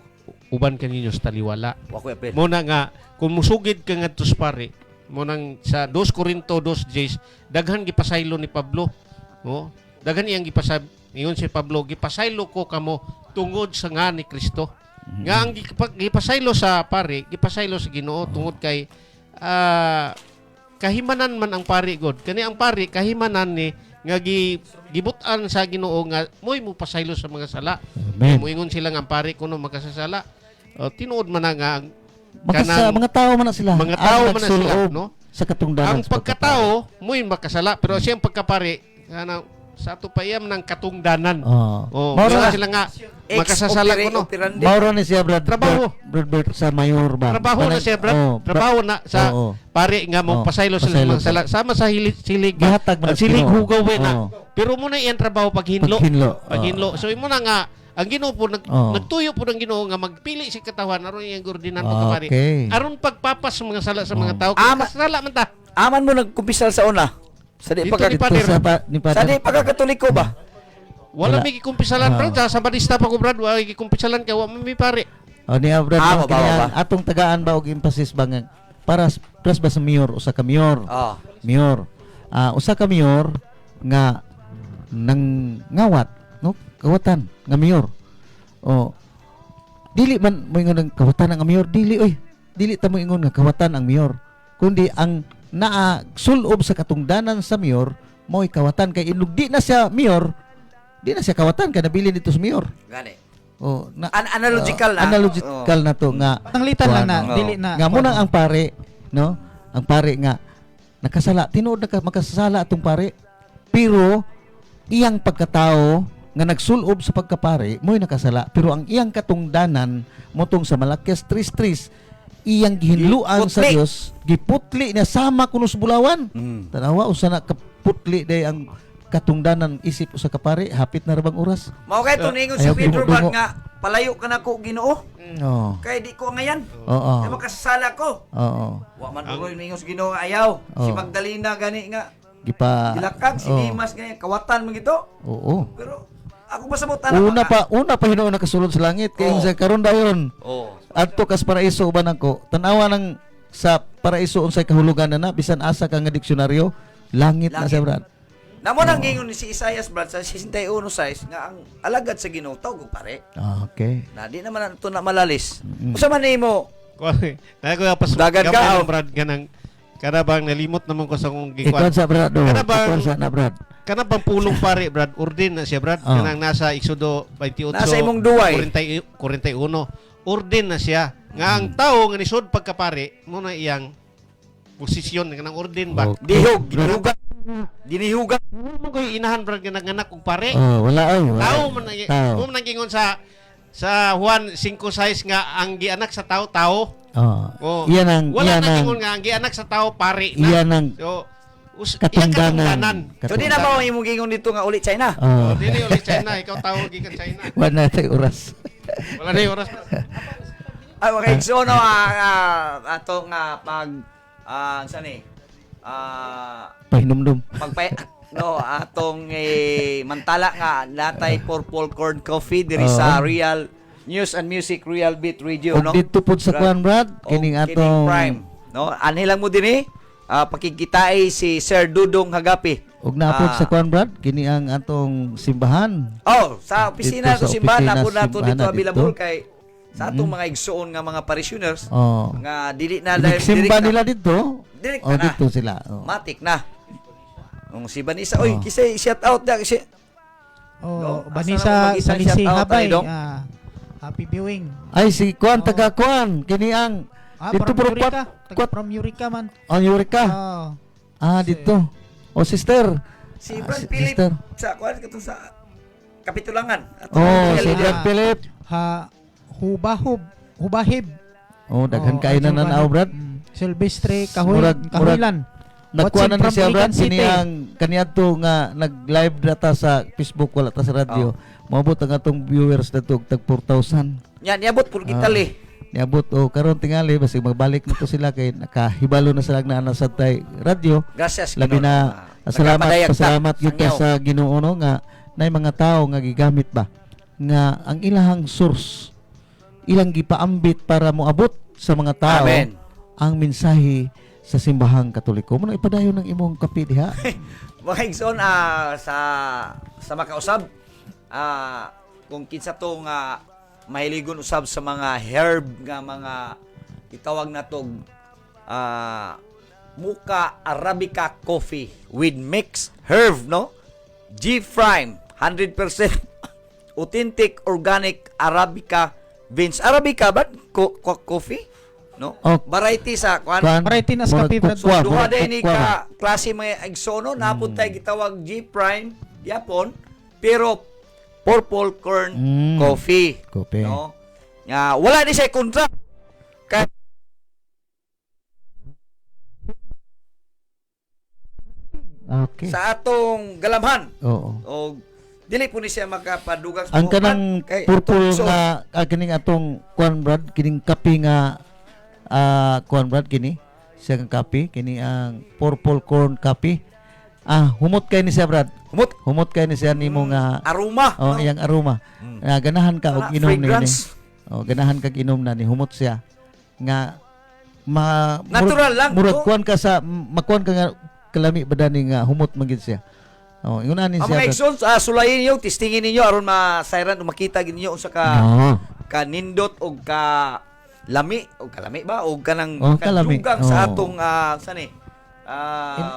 uban kaninyo sa taliwala. Wa ko apil. Muna nga, kung musugid ka nga tos pare, munang sa 2 Corinto 2:10, daghan gipasaylo ni Pablo. Oh, daghan iyang ingon si Pablo, gipasaylo ko kamo tungod sa nga ni Kristo. Nga ang gipasaylo sa pare, gipasaylo sa Ginoo tungod kay kahimanan man ang pare god. Kani ang pare kahimanan ni nga gibutan sa Ginoo nga moy mo pasaylo sa mga sala. Amen. Moingon sila nga ang pare kuno makasasala. Tinuod man na nga ang Mga tao man na sila. mga tao Ang man na sila, nagsuloob no? Sa katungdanan. Ang pagkatao moy makasala pero siyang pagkapare kana sa ato payam ng katungdanan. Oh, Mauro meron na sila nga makasasala kuno. Mauro ni siya Brad. Trabaho. Brad sa mayor ba? Trabaho na siya, brad. Oh, Trabaho na sa pare nga mo pasaylo sila pasaylo mga sala. Sama sa silig. Gihatag man Silig Ginoo. hugaw na. Oo. Pero muna iyang trabaho paghinlo. Paghinlo. So imo na nga ang Ginoo po nagtuyo po ng Ginoo nga magpili si katawan aron iyang gordinan pagkapare. Okay. Aron pagpapas sa mga sala sa mga tao. Kasala man ta. Aman mo nagkumpisal sa una. Sa di Dito pagka ni Pader. sa di pagkakatoliko ba? Wala Wala. may gikumpisalan brad. Sa badista pa ko brad. Wala gikumpisalan ka. Wala may pare. Ni Brad, Mabawa ba? atong tagaan ba og emphasis ba nga para plus ba sa mayor usa ka mayor. Oh. Mayor. Usa ka mayor nga nang ngawat, no? Kawatan nga mayor. Dili man mo ingon nga kawatan ang mayor, dili oy. Dili ta mo ingon nga kawatan ang mayor. Kundi ang naa sulob sa katungdanan sa mayor mo'y kawatan kay inugdi na siya mayor, di na siya kawatan kay nabili dito sa mayor. Gani. Analogical Analogical na. na to nga Panglitan lang na, Oo. dili na. nga muna ang pare, no? Ang pare nga nakasala, tinuod na makasala atong pare. Pero iyang pagkatao nga nagsulob sa pagkapare, mo'y nakasala. Pero ang iyang katungdanan motong sa Malakias 3:3, iyang gihinluan sa Giputli. Dios, giputli niya sama kuno sa bulawan. Tanawa usa na kaputli day ang katungdanan isip sa kapare, hapit na rabang oras. Mao kay tuningon si Ayaw Pedro dungo-dungo. Bad nga palayo ka na ko Ginoo. Oo. Kay di ko ngayan. Oo. Kay makasasala ko. Oo. Wa man uroy ningon si Ginoo ayaw. Si Oo. Magdalena gani nga Gipa gilakag si oo. Dimas gani kawatan man gito. Oo. Pero ako pasabot na Una pa hinuon nakasulod sa langit kay Oo. sa karon dayon. Oh. Adto kas paraiso uban ako. Tanawa ng sa paraiso unsay kahulugan na bisan asa ka nga diksyonaryo, langit na Langit. siya brad. Namo nang gingon ni si Isaias brad sa 61:6 nga ang alagad sa Ginoo tawag og pare. Okay. Na di naman ito na malalis. Usa man nimo? Nako pas Dagan ka, oh. brad ganang kada bang nalimot naman ko sa kong Ikaw gikuan. sa brad do. Kana ba- Ikaw sa na brad. Kana bang pulong pare brad ordin na siya brad. Oh. Kanang nasa Exodo 28. Nasa imong duway. 41. Ordin na siya. Nga ang tao nga nisod pagkapare mo na iyang posisyon nga nang ordin ba. Okay. Dihog, ginihugan. Dinihugan. Mo ko inahan brad nga nanganak og pare. Wala ay. Wala. Tao man Tao. mo man gingon sa Juan 5:6 nga ang gianak sa tao tao. Oh. Iyan ang Wala iyan na ang gingon nga ang gianak sa tao pare na. iyan ang So katungdanan. So di na ba imong gingon dito nga uli China? Dili ulit China, ikaw tawag gikan China. Wala tay oras. Wala na yung oras. Ay okay, so no ato nga pag saan Pahinumdum. pagpay no atong mantala nga natay Purple Corn Coffee diri sa Real News and Music Real Beat Radio no. Og dito pud sa kuan brad, kining atong Prime no. Anhilang mo dinhi pakikitaay si Sir Dudong Hagapi. og naapod sa kuan brad, kini ang atong simbahan. Oh, sa opisina Dito to sa simbahan opisina, na po nato simbahan dito na available dito. kay sa atong mga igsuon nga mga parishioners Oh. nga dili na Nagsimba nila dito. direct Oh, na. dito sila. Oh. Matik na. Si Vanessa, oy, kisay shout out na kasi. No, Vanessa asa na mo Salisi mag-isang Habay. shout out, Happy viewing. Ay si kuan taga kuan, kini ang dito From puro Eureka. kwat From Eureka man. Eureka. Dito. Oh sister. Si Brad si- Philip sister. sa kuan katong sa Kapitulangan. Si Brad Philip. Hubahib. Oh, daghan kainan na naaw brad. Silvestre Murag- Kahuilan. Nakuha na ni from siya Iligan Brad City. kiniyang kaniadto nga nag-live data sa Facebook wala ta sa radyo. Maabot ang atong viewers dato tag 4,000. Yan, niabot po Italy. Niabot karon tingali basig magbalik na to sila kay nakahibalo na sila na sa tay radyo. Gracias. Labi Ginoo. na pasalamat gyud ka sa Ginoo no nga nay mga tao nga gigamit ba nga ang ilahang source ilang gipaambit para moabot sa mga tao Amen. ang mensahe sa simbahang Katoliko. Mo ipadayon ng imong kape diha. Mga igsoon, sa makausab, kung kinsa to nga mahiligon usab sa mga herb nga mga itawag na tog Mocha Arabica coffee with mixed herb, no? G-Prime, 100% authentic organic Arabica beans. Arabica ba? Coffee? No? Oh. Variety sa kuan. Variety na sa kape, Brad. Duha day ni ka klase mga igsono napun tay gitawag G-Prime yapon pero purple corn coffee. Kope. No? Nga wala ni sa kontra. Kay Okay. sa atong galamhan Oo. o dili po ni siya makapadugang Ang kanang kay purple atong nga kining atong kuan Brad kining kape nga kuan Brad kini siya nga kape kini ang purple corn kape. Humot kay ni siya Brad. Humot kay ni siya nimo nga aroma. oh iyang aroma. Ganahan ka og inom ni. Fragrance. Ganahan kag inom na ni humot siya nga Natural lang, murag no? kuan ka sa makuan ka nga kalami badani nga humot man gid siya. Ingon ani Ang siya. mga igsoon, sulayin ninyo, testingin ninyo aron masayran o makita gid ninyo unsa ka kanindot o ka lami o kalami ba o kanang kalami. kadugang sa atong sani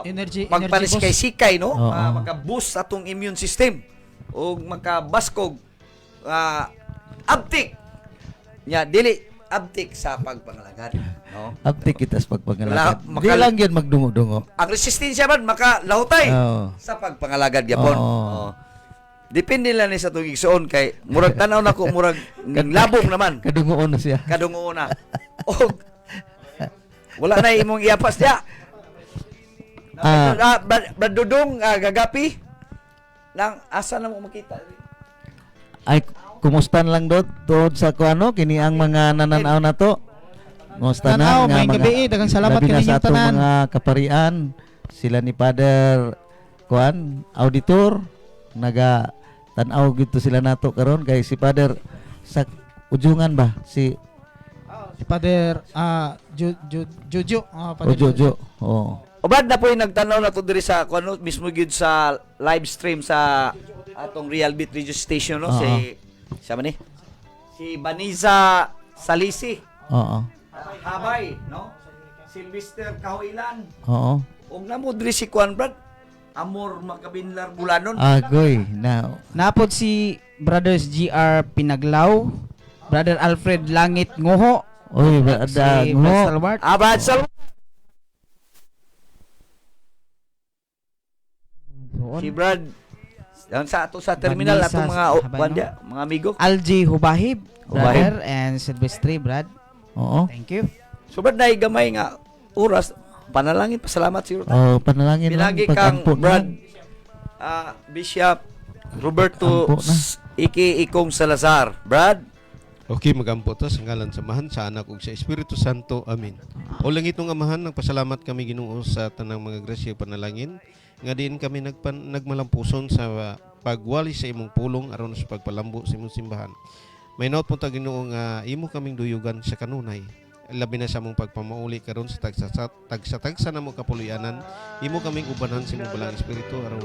Energy magpanisikay-sikay no. Oo. Maka-boost sa atong immune system o makabaskog abtik nya dili abtik sa pagpangalagad no. Abtik kita sa pagpangalagad. Wala, Di lang yun magdungo-dungo. Ang resistensya man makalahutay Oo. sa pagpangalagad gyapon. Oo. Depende lang ni sa tugig igsoon kay murag tanaw nako murag labong naman Kadungoon na siya. kadungo na. O wala na imong iapas dia. Badudong gagapi nang asa na mo makita. Ay, kumusta lang doon sa kuano kini ang mga nananaw na to. Kumusta Tanaw, na may gabi, daghang salamat labi na kaninyong sa atong tanan. mga kaparian, sila ni Father kuan auditor naga tan-aw gito sila nato karon kay si Father sa ujungan ba si Father Jojo. Father Jojo. Oh. Ubad na po yung nagtanaw na to diri sa kuno mismo gyud sa live stream sa atong Real Beat Radio Station no si siya man ni si Baniza Salisi. Oo. Habay no. Sylvester Kahoilan. Oo. Og namo diri si Kuan Brad Amor Makabinlar Bulanon. Agoy now. Napod si Brothers GR Pinaglaw, Brother Alfred Langit Ngoho, Oy, si ada Brad ngo. Salwart, Abad Sal si Brad yan sa ato sa terminal Vanessa, atong mga habay, wanda, mga amigo. Alji Hubahib, Hubahib. Brother, and Silvestre, Brad. Oo. Thank you. So Brad na gamay nga oras panalangin pasalamat siguro ta. Oh, panalangin lang Pinagi kang pag-ampo Brad na. Bishop Roberto Ampo na. Ikong Salazar. Brad, Okay, magampo ta sa ngalan sa Amahan, sa Anak ug sa Espiritu Santo. Amen. O lang itong Amahan, nagpasalamat kami Ginoo sa tanang mga grasya ug panalangin nga diin kami nagmalampuson sa pagwali sa imong pulong aron sa pagpalambo sa imong simbahan. May naot po ta Ginoo nga imo kaming duyugan sa kanunay. Labi na sa mong pagpamauli karon sa tagsa namo kapuloy-anan, imo kaming ubanan sa imong balang espiritu aron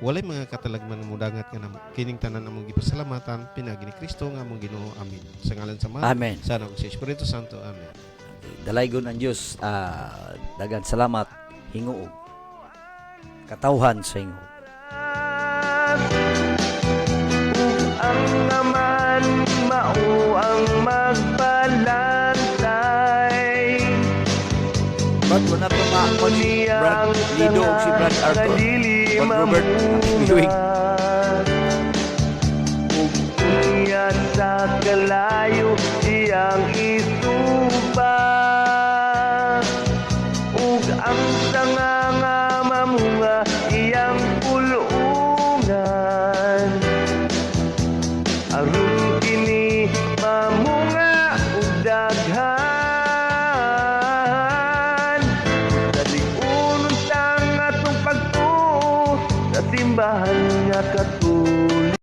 walay mga katalagman na mudangat nga kining tanan among gipasalamatan pinagi ni Kristo nga among Ginoo. Amen. Sa ngalan sa Ama, Amen. sa Anak ug sa Espiritu Santo. Amen. dalaygon ang Dios dagan salamat hinguog katawhan sa inyo. Ang naman mao ang magpalantay. Brad, wala pa Brad Lido o si Brad Arthur. Brad Robert viewing. Unya sa kalayo iyang isuba ug ang sanga simbahan nga